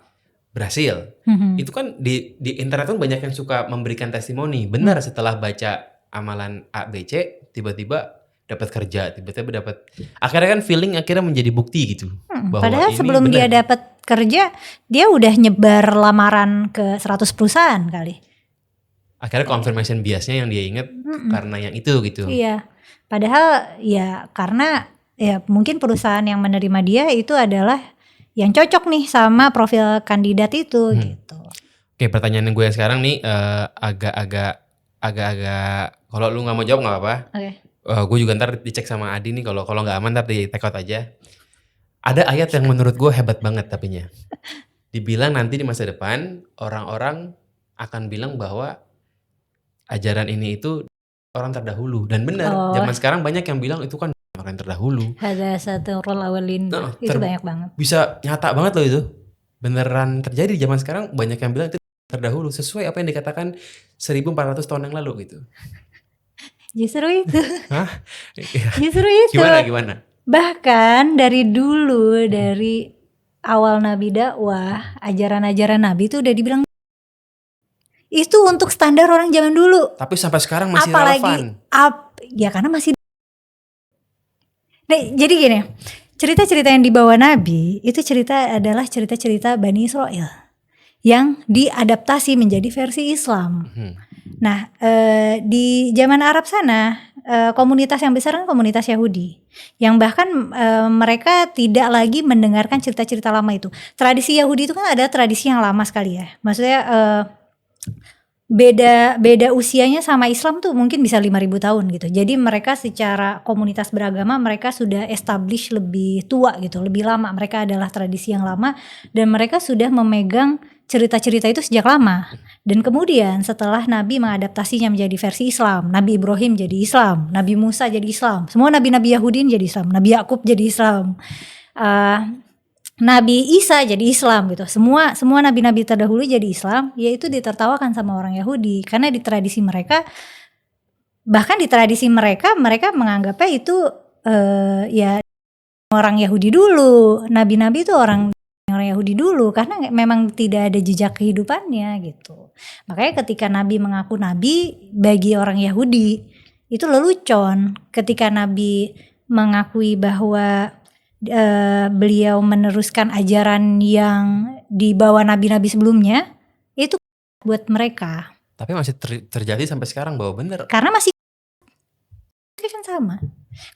S2: berhasil. Itu kan di internet tuh banyak yang suka memberikan testimoni. Benar, setelah baca amalan A, B, C, tiba-tiba dapat kerja, tiba-tiba dapat. Akhirnya kan feeling menjadi bukti gitu.
S1: Padahal sebelum dia dapat kerja, dia udah nyebar lamaran ke 100 perusahaan kali.
S2: Akhirnya confirmation biasnya yang dia inget karena yang itu gitu.
S1: Iya. Padahal ya karena ya mungkin perusahaan yang menerima dia itu adalah yang cocok nih sama profil kandidat itu gitu.
S2: Oke, pertanyaan gue yang sekarang nih agak-agak kalau lu nggak mau jawab nggak apa-apa.
S1: Oke.
S2: Gue juga ntar dicek sama Adi nih, kalau nggak aman ntar di take out aja. Ada ayat yang menurut gue hebat banget tapinya. Dibilang nanti di masa depan orang-orang akan bilang bahwa ajaran ini itu orang terdahulu, dan benar
S1: Oh.
S2: zaman sekarang banyak yang bilang itu kan orang terdahulu.
S1: Ada satu role awalin
S2: Nah,
S1: itu banyak banget.
S2: bisa nyata banget loh itu. Beneran terjadi di zaman sekarang, banyak yang bilang itu terdahulu sesuai apa yang dikatakan 1400 tahun yang lalu gitu.
S1: Justru itu.
S2: Hah?
S1: Justru itu.
S2: Gimana?
S1: Bahkan dari dulu, dari awal Nabi dakwah, ajaran-ajaran Nabi itu udah dibilang itu untuk standar orang zaman dulu.
S2: Tapi sampai sekarang masih
S1: Apalagi,
S2: relevan.
S1: ya karena masih. Nah, jadi gini, cerita-cerita yang dibawa Nabi itu adalah cerita-cerita Bani Israel yang diadaptasi menjadi versi Islam. Nah, di zaman Arab sana, komunitas yang besar kan komunitas Yahudi, yang bahkan mereka tidak lagi mendengarkan cerita-cerita lama itu. Tradisi Yahudi itu kan ada tradisi yang lama sekali ya. Maksudnya beda usianya sama Islam tuh mungkin bisa 5.000 tahun gitu. Jadi mereka secara komunitas beragama mereka sudah establish lebih tua gitu, lebih lama. Mereka adalah tradisi yang lama dan mereka sudah memegang cerita-cerita itu sejak lama. Dan kemudian setelah Nabi mengadaptasinya menjadi versi Islam, Nabi Ibrahim jadi Islam, Nabi Musa jadi Islam, semua nabi-nabi Yahudi jadi Islam, Nabi Yakub jadi Islam, Nabi Isa jadi Islam gitu. Semua nabi-nabi terdahulu jadi Islam, yaitu ditertawakan sama orang Yahudi karena di tradisi mereka, bahkan di tradisi mereka menganggapnya itu ya orang Yahudi dulu, nabi-nabi itu orang Yahudi dulu karena memang tidak ada jejak kehidupannya gitu. Makanya ketika Nabi mengaku Nabi bagi orang Yahudi itu lelucon. Ketika Nabi mengakui bahwa beliau meneruskan ajaran yang dibawa nabi-nabi sebelumnya, itu buat mereka.
S2: Tapi masih terjadi sampai sekarang bahwa benar.
S1: Karena masih kan sama.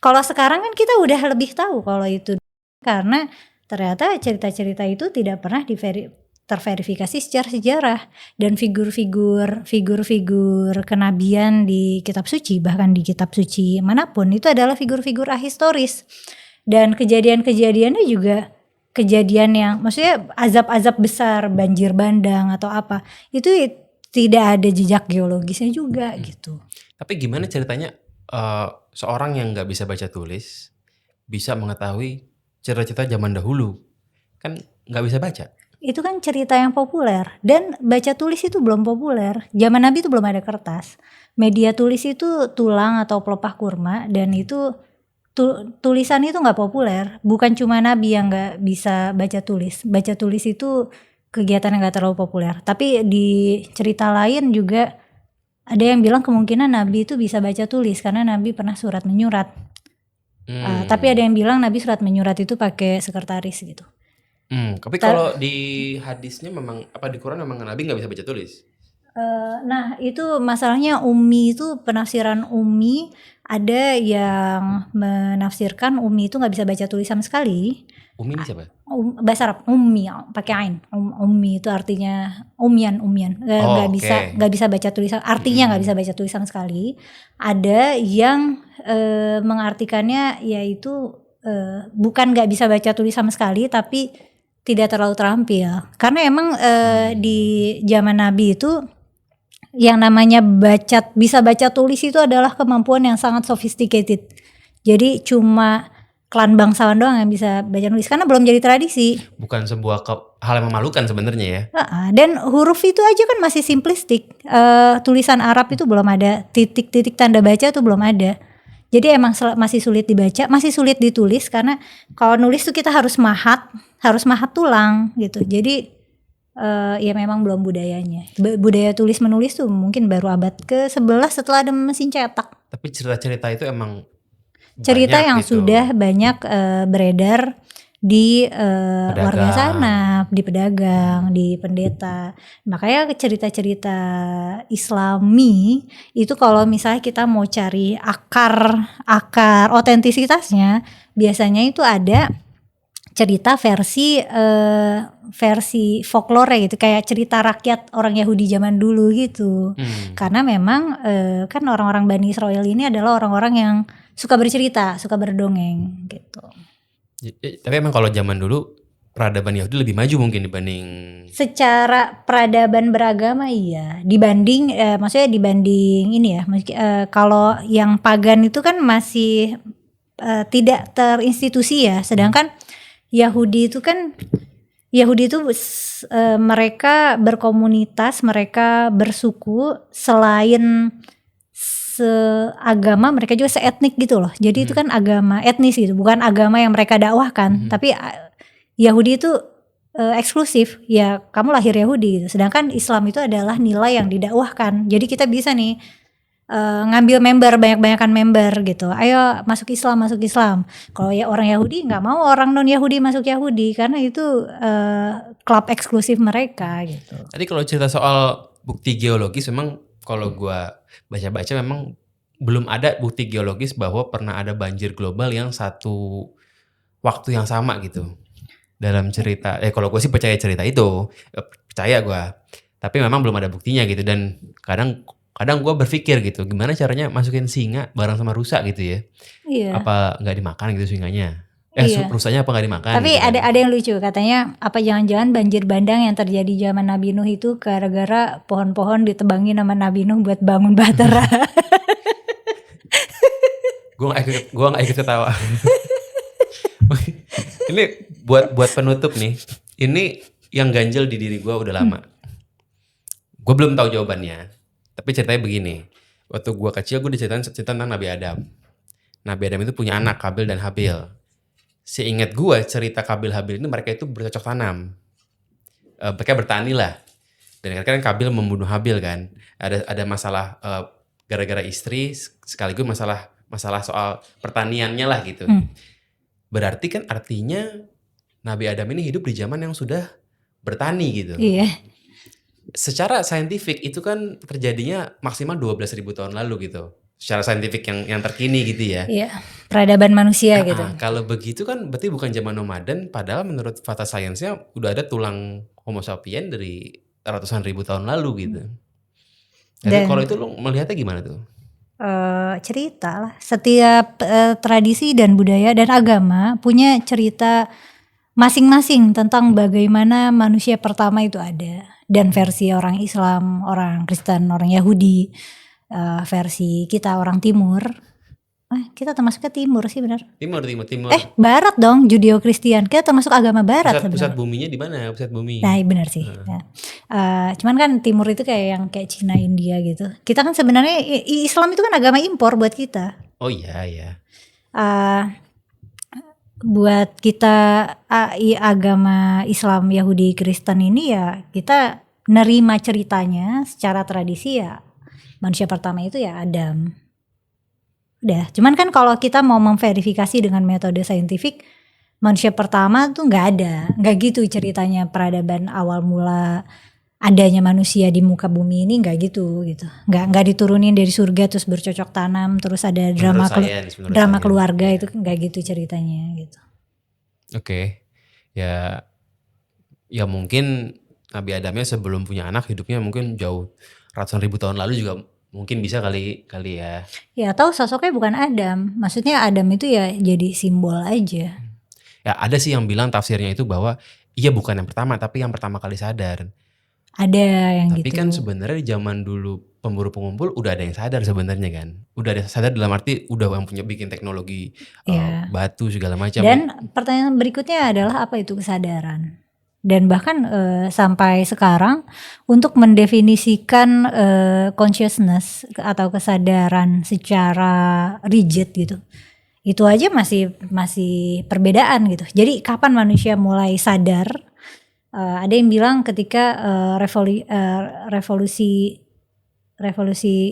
S1: Kalau sekarang kan kita udah lebih tahu kalau itu, karena ternyata cerita-cerita itu tidak pernah terverifikasi secara sejarah, dan figur-figur kenabian di kitab suci, bahkan di kitab suci manapun itu adalah figur-figur ahistoris, dan kejadian-kejadiannya juga kejadian yang maksudnya azab-azab besar, banjir bandang atau apa, itu tidak ada jejak geologisnya juga gitu.
S2: Tapi gimana ceritanya seorang yang nggak bisa baca tulis bisa mengetahui cerita-cerita zaman dahulu? Kan nggak bisa baca.
S1: Itu kan cerita yang populer, dan baca tulis itu belum populer. Zaman Nabi itu belum ada kertas. Media tulis itu tulang atau pelepah kurma, dan itu tulisan itu nggak populer. Bukan cuma Nabi yang nggak bisa baca tulis. Baca tulis itu kegiatan yang nggak terlalu populer. Tapi di cerita lain juga ada yang bilang kemungkinan Nabi itu bisa baca tulis karena Nabi pernah surat menyurat. Tapi ada yang bilang Nabi surat menyurat itu pakai sekretaris gitu.
S2: Tapi kalau di hadisnya memang, apa di Quran memang Nabi nggak bisa baca tulis?
S1: Nah itu masalahnya ummi itu, penafsiran ummi, ada yang menafsirkan ummi itu nggak bisa baca tulis sama sekali.
S2: Ummi ini siapa?
S1: Bahasa Arab ummi pakai ain. Ummi itu artinya umyan, nggak bisa baca tulis, artinya nggak bisa baca tulis sama sekali. Ada yang mengartikannya yaitu bukan nggak bisa baca tulis sama sekali, tapi tidak terlalu terampil. Karena emang di zaman Nabi itu yang namanya bisa baca tulis itu adalah kemampuan yang sangat sophisticated. Jadi cuma klan bangsawan doang yang bisa baca tulis karena belum jadi tradisi. Bukan
S2: sebuah hal yang memalukan sebenarnya ya.
S1: Dan huruf itu aja kan masih simplistik. Tulisan Arab itu belum ada, titik-titik tanda baca tuh belum ada. Jadi emang masih sulit dibaca, masih sulit ditulis, karena kalau nulis tuh kita harus mahat tulang gitu. Jadi ya memang belum budayanya. Budaya tulis menulis tuh mungkin baru abad ke-11 setelah ada mesin cetak.
S2: Tapi cerita-cerita itu emang
S1: cerita yang
S2: gitu.
S1: Sudah banyak beredar di warga sana, di pedagang, di pendeta. Makanya cerita-cerita Islami itu kalau misalnya kita mau cari akar otentisitasnya, biasanya itu ada cerita versi folklore gitu, kayak cerita rakyat orang Yahudi zaman dulu gitu. Karena memang kan orang-orang Bani Israel ini adalah orang-orang yang suka bercerita, suka berdongeng gitu.
S2: Tapi emang kalau zaman dulu peradaban Yahudi lebih maju mungkin dibanding.
S1: Secara peradaban beragama iya, dibanding maksudnya dibanding ini ya, kalau yang pagan itu kan masih tidak terinstitusi ya, sedangkan Yahudi itu mereka berkomunitas, mereka bersuku, selain seagama mereka juga seetnik gitu loh. Jadi itu kan agama etnis gitu, bukan agama yang mereka dakwahkan. Tapi Yahudi itu eksklusif, ya kamu lahir Yahudi gitu. Sedangkan Islam itu adalah nilai yang didakwahkan. Jadi kita bisa nih ngambil member, banyak-banyakan member gitu. Ayo masuk Islam. Kalau ya orang Yahudi nggak mau orang non Yahudi masuk Yahudi karena itu klub eksklusif mereka gitu.
S2: Tadi kalau cerita soal bukti geologis, memang kalau gua baca-baca memang belum ada bukti geologis bahwa pernah ada banjir global yang satu waktu yang sama gitu. Dalam cerita, kalau gue sih percaya cerita itu, percaya gue. Tapi memang belum ada buktinya gitu, dan kadang gue berpikir gitu, gimana caranya masukin singa bareng sama rusa gitu ya?
S1: Iya.
S2: Apa nggak dimakan gitu singanya?
S1: Iya.
S2: Rusanya apa nggak dimakan?
S1: Tapi
S2: gitu
S1: ada yang lucu katanya, apa jangan-jangan banjir bandang yang terjadi zaman Nabi Nuh itu gara-gara pohon-pohon ditebangin sama Nabi Nuh buat bangun bahtera.
S2: Gue nggak ikut ketawa. Ini buat penutup nih. Ini yang ganjel di diri gue udah lama. Gue belum tahu jawabannya. Tapi ceritanya begini. Waktu gue kecil gue diceritain cerita tentang Nabi Adam. Nabi Adam itu punya anak Kabil dan Habil. Seingat gue cerita Kabil Habil ini mereka itu bercocok tanam. Mereka bertani lah. Dan kan Kabil membunuh Habil kan. Ada masalah gara-gara istri, sekaligus masalah soal pertaniannya lah gitu. Berarti kan artinya Nabi Adam ini hidup di zaman yang sudah bertani gitu.
S1: Iya.
S2: Secara saintifik itu kan terjadinya maksimal 12.000 tahun lalu gitu. Secara saintifik yang terkini gitu ya.
S1: Iya, peradaban manusia gitu.
S2: Kalau begitu kan berarti bukan zaman nomaden, padahal menurut fakta sainsnya udah ada tulang Homo sapien dari ratusan ribu tahun lalu gitu. Jadi kalau itu lo melihatnya gimana tuh?
S1: Cerita lah. Setiap tradisi dan budaya dan agama punya cerita masing-masing tentang bagaimana manusia pertama itu ada. Dan versi orang Islam, orang Kristen, orang Yahudi, versi kita orang Timur. Kita termasuknya Timur sih benar.
S2: Timur.
S1: Barat dong, Judeo-Kristian. Kita termasuk agama Barat sebenarnya.
S2: Pusat buminya di mana? Pusat bumi.
S1: Nah, benar sih. Cuman kan Timur itu kayak Cina, India gitu. Kita kan sebenarnya Islam itu kan agama impor buat kita.
S2: Oh iya.
S1: Buat kita agama Islam, Yahudi, Kristen ini ya kita nerima ceritanya secara tradisi ya manusia pertama itu ya Adam. Udah, cuman kan kalau kita mau memverifikasi dengan metode saintifik, manusia pertama tuh nggak gitu ceritanya peradaban awal mula adanya manusia di muka bumi ini nggak gitu, nggak diturunin dari surga terus bercocok tanam terus ada drama keluarga itu nggak gitu ceritanya gitu.
S2: Oke. Ya mungkin Nabi Adamnya sebelum punya anak hidupnya mungkin jauh ratusan ribu tahun lalu juga. Mungkin bisa kali ya.
S1: Ya atau sosoknya bukan Adam. Maksudnya Adam itu ya jadi simbol aja.
S2: Ya ada sih yang bilang tafsirnya itu bahwa iya bukan yang pertama tapi yang pertama kali sadar.
S1: Ada yang
S2: tapi
S1: gitu.
S2: Tapi kan sebenarnya di zaman dulu pemburu pengumpul udah ada yang sadar sebenarnya kan. Udah ada sadar dalam arti udah yang punya bikin teknologi batu segala macam.
S1: Dan pertanyaan berikutnya adalah apa itu kesadaran? Dan bahkan sampai sekarang untuk mendefinisikan consciousness atau kesadaran secara rigid gitu, itu aja masih perbedaan gitu. Jadi kapan manusia mulai sadar? Ada yang bilang ketika revolusi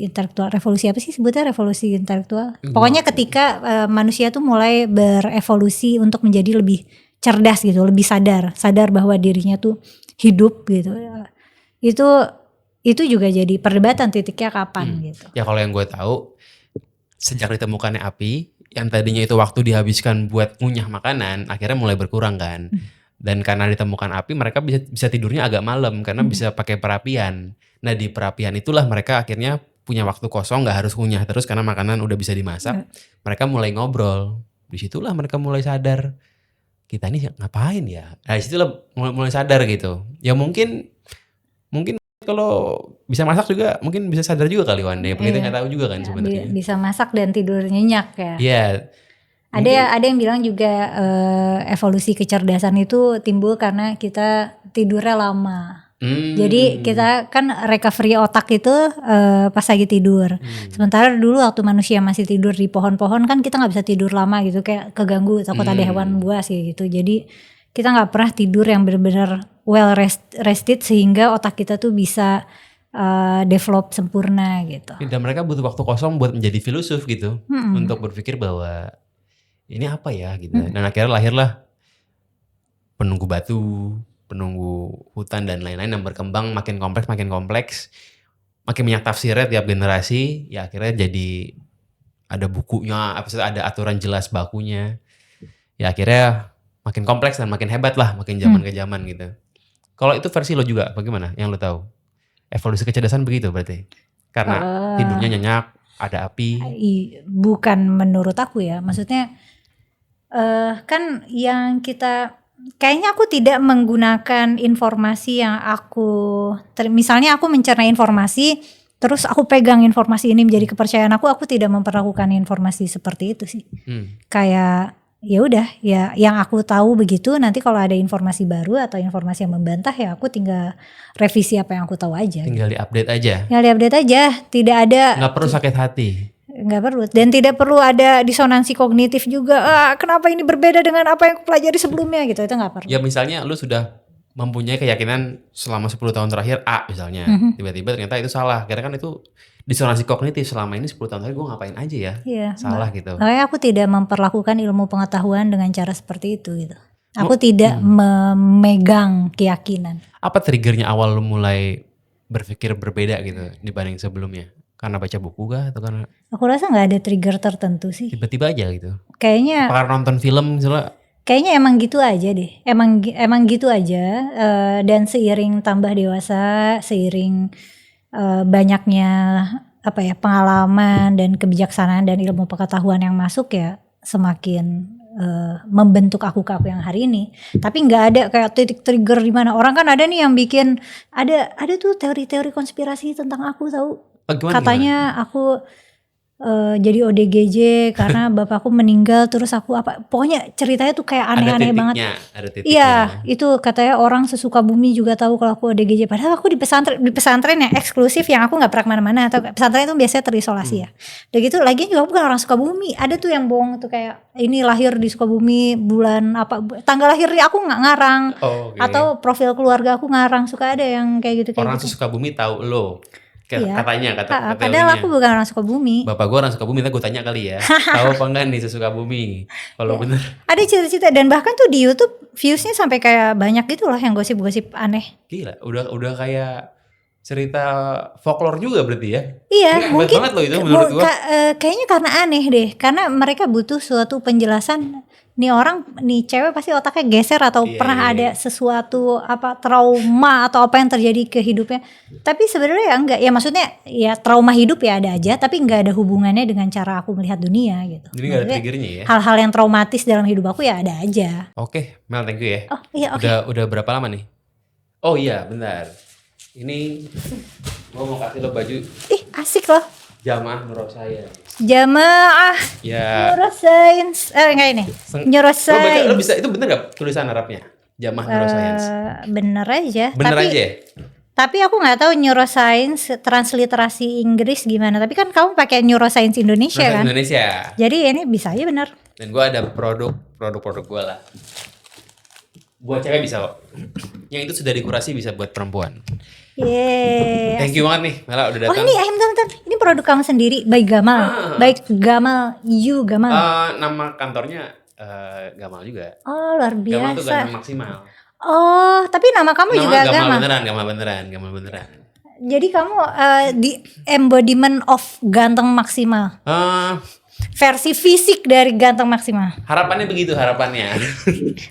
S1: intelektual, revolusi apa sih sebutnya revolusi intelektual? Pokoknya ketika manusia tuh mulai berevolusi untuk menjadi lebih cerdas gitu, lebih sadar bahwa dirinya tuh hidup gitu. Itu juga jadi perdebatan titiknya kapan gitu.
S2: Ya kalau yang gue tahu sejak ditemukannya api yang tadinya itu waktu dihabiskan buat ngunyah makanan akhirnya mulai berkurang kan. Dan karena ditemukan api mereka bisa tidurnya agak malam karena bisa pakai perapian. Nah di perapian itulah mereka akhirnya punya waktu kosong, nggak harus ngunyah terus karena makanan udah bisa dimasak. Mereka mulai ngobrol. Disitulah mereka mulai sadar. kita ini ngapain ya? Nah disitulah mulai sadar gitu. Ya mungkin kalau bisa masak juga mungkin bisa sadar juga kali one day. Kita nggak tahu juga kan
S1: Ya,
S2: sebenarnya.
S1: bisa masak dan tidur nyenyak ya.
S2: Iya.
S1: Ada yang bilang juga evolusi kecerdasan itu timbul karena kita tidurnya lama. Jadi kita kan recovery otak itu pas lagi tidur. Sementara dulu waktu manusia masih tidur di pohon-pohon kan kita nggak bisa tidur lama gitu, kayak keganggu takut ada hewan buas gitu. Jadi kita nggak pernah tidur yang benar-benar well rested sehingga otak kita tuh bisa develop sempurna gitu.
S2: Dan mereka butuh waktu kosong buat menjadi filosof gitu, untuk berpikir bahwa ini apa ya gitu. Dan akhirnya lahirlah penunggu batu, penunggu hutan dan lain-lain yang berkembang makin kompleks, makin banyak tafsirnya tiap generasi. Ya akhirnya jadi ada bukunya, ada aturan jelas bakunya. Ya akhirnya makin kompleks dan makin hebat lah, makin zaman ke zaman gitu. Kalau itu versi lo juga bagaimana yang lo tahu? Evolusi kecerdasan begitu berarti? Karena tidurnya nyenyak, ada api.
S1: Bukan menurut aku ya, maksudnya kan yang kita kayaknya aku tidak menggunakan informasi yang misalnya aku mencerna informasi terus aku pegang informasi ini menjadi kepercayaan aku tidak memperlakukan informasi seperti itu sih. Kayak ya udah ya yang aku tahu begitu, nanti kalau ada informasi baru atau informasi yang membantah ya aku tinggal revisi apa yang aku tahu aja.
S2: Tinggal diupdate aja.
S1: Tidak ada.
S2: Nggak perlu sakit hati.
S1: Nggak perlu, dan tidak perlu ada disonansi kognitif juga. Kenapa ini berbeda dengan apa yang aku pelajari sebelumnya gitu, itu nggak perlu.
S2: Ya misalnya lu sudah mempunyai keyakinan selama 10 tahun terakhir A misalnya, tiba-tiba ternyata itu salah. Karena kan itu disonansi kognitif, selama ini 10 tahun terakhir gue ngapain aja ya, salah gitu.
S1: Makanya aku tidak memperlakukan ilmu pengetahuan dengan cara seperti itu gitu. Aku tidak memegang keyakinan.
S2: Apa triggernya awal lu mulai berpikir berbeda gitu dibanding sebelumnya? Karena baca buku kah atau karena?
S1: Aku rasa nggak ada trigger tertentu sih.
S2: Tiba-tiba aja gitu.
S1: Kayaknya.
S2: Karena nonton film misalnya.
S1: Kayaknya emang gitu aja deh. Emang gitu aja. Dan seiring tambah dewasa, seiring banyaknya pengalaman dan kebijaksanaan dan ilmu pengetahuan yang masuk ya semakin membentuk aku ke aku yang hari ini. Tapi nggak ada kayak titik trigger di mana. Orang kan ada nih yang bikin ada tuh teori-teori konspirasi tentang aku tahu. Katanya aku jadi ODGJ karena bapakku meninggal terus aku pokoknya ceritanya tuh kayak aneh-aneh banget.
S2: Ada titiknya.
S1: Iya, itu katanya orang sesuka bumi juga tahu kalau aku ODGJ, padahal aku di pesantren yang eksklusif yang aku nggak pernah kemana-mana, atau pesantren itu biasanya terisolasi ya. Dan gitu lagi juga aku bukan orang Sukabumi. Ada tuh yang bohong tuh kayak ini lahir di Sukabumi bulan tanggal lahirnya aku nggak ngarang. Atau profil keluarga aku ngarang, suka ada yang kayak gitu.
S2: Orang Sukabumi tahu lo. Katanya.
S1: Padahal aku bukan orang Sukabumi.
S2: Bapak gue orang Sukabumi, gue tanya kali ya. Tahu apa enggak nih Sukabumi? Kalau bener.
S1: Ada cerita-cerita dan bahkan tuh di YouTube viewsnya sampai kayak banyak gitu loh yang gosip-gosip aneh.
S2: Gila, udah kayak cerita folklore juga berarti ya?
S1: Iya, mungkin
S2: banget loh itu menurut gue.
S1: Kayaknya karena aneh deh, karena mereka butuh suatu penjelasan. Nih cewek pasti otaknya geser atau pernah ada sesuatu trauma atau apa yang terjadi ke hidupnya. Tapi sebenarnya ya enggak, ya maksudnya ya trauma hidup ya ada aja, tapi enggak ada hubungannya dengan cara aku melihat dunia gitu.
S2: Jadi enggak ada triggernya ya?
S1: Hal-hal yang traumatis dalam hidup aku ya ada aja.
S2: Oke, Mel, thank you ya.
S1: Oh iya, oke.
S2: Udah berapa lama nih? Oh iya, bentar. Ini gue mau kasih lo baju.
S1: Ih, asik loh.
S2: Jamaah Neuroscience.
S1: Jamaah Neuroscience. Enggak ini. Neuroscience.
S2: Lo bisa, itu bener gak tulisan Arabnya? Jamaah Neuroscience.
S1: Bener aja.
S2: Bener aja ya?
S1: Tapi aku nggak tahu neuroscience transliterasi Inggris gimana. Tapi kan kamu pakai neuroscience Indonesia kan?
S2: Indonesia.
S1: Jadi ini bisa aja bener.
S2: Dan gue ada produk gue lah. Buat cewek bisa kok. Yang itu sudah dikurasi bisa buat perempuan.
S1: Yeay.
S2: Thank you banget nih, Mela udah datang.
S1: Oh ini bentar. Ini produk kamu sendiri, by Gamal. Baik Gamal, you Gamal.
S2: Nama kantornya Gamal juga.
S1: Oh luar biasa.
S2: Gamal tuh Ganteng Maksimal.
S1: Oh tapi nama kamu juga Gamal.
S2: Gamal beneran.
S1: Jadi kamu di embodiment of Ganteng Maksimal. Versi fisik dari Ganteng Maksimal.
S2: Harapannya begitu, harapannya.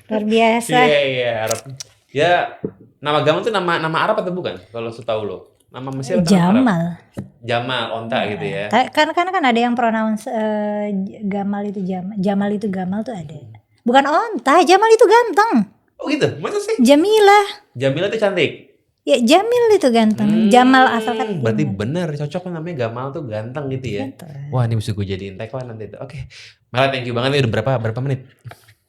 S1: Luar biasa.
S2: Iya, harap. Ya, nama Gamal tuh nama Arab atau bukan? Kalau setahu lo. Nama Mesir
S1: Jamal.
S2: Jamal, onta gitu ya.
S1: Kan ada yang pronounce Gamal itu Jamal itu Gamal tuh ada. Bukan onta, Jamal itu ganteng.
S2: Oh gitu, masa sih?
S1: Jamila
S2: tuh cantik.
S1: ya, Jamil itu ganteng. Jamal asal kata
S2: Berarti
S1: Jamal.
S2: bener cocok namanya Gamal tuh ganteng gitu ya.
S1: Ganteng.
S2: Wah, ini bisa gue jadiin tagline nanti tuh. Oke. Mela, thank you banget. Ini udah berapa menit?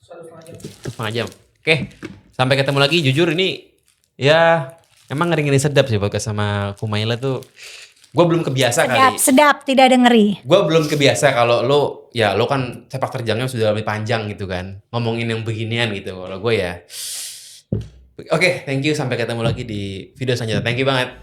S2: 1,5 jam. Oke. Sampai ketemu lagi. Jujur ini ya emang ngeri-ngeri sedap sih podcast sama Kumaila tuh. Gue belum kebiasa kali.
S1: Sedap, tidak ada ngeri.
S2: Gue belum kebiasa kalau lo kan sepak terjangnya sudah lebih panjang gitu kan. Ngomongin yang beginian gitu. Kalau gue ya. Oke, thank you. Sampai ketemu lagi di video selanjutnya. Thank you banget.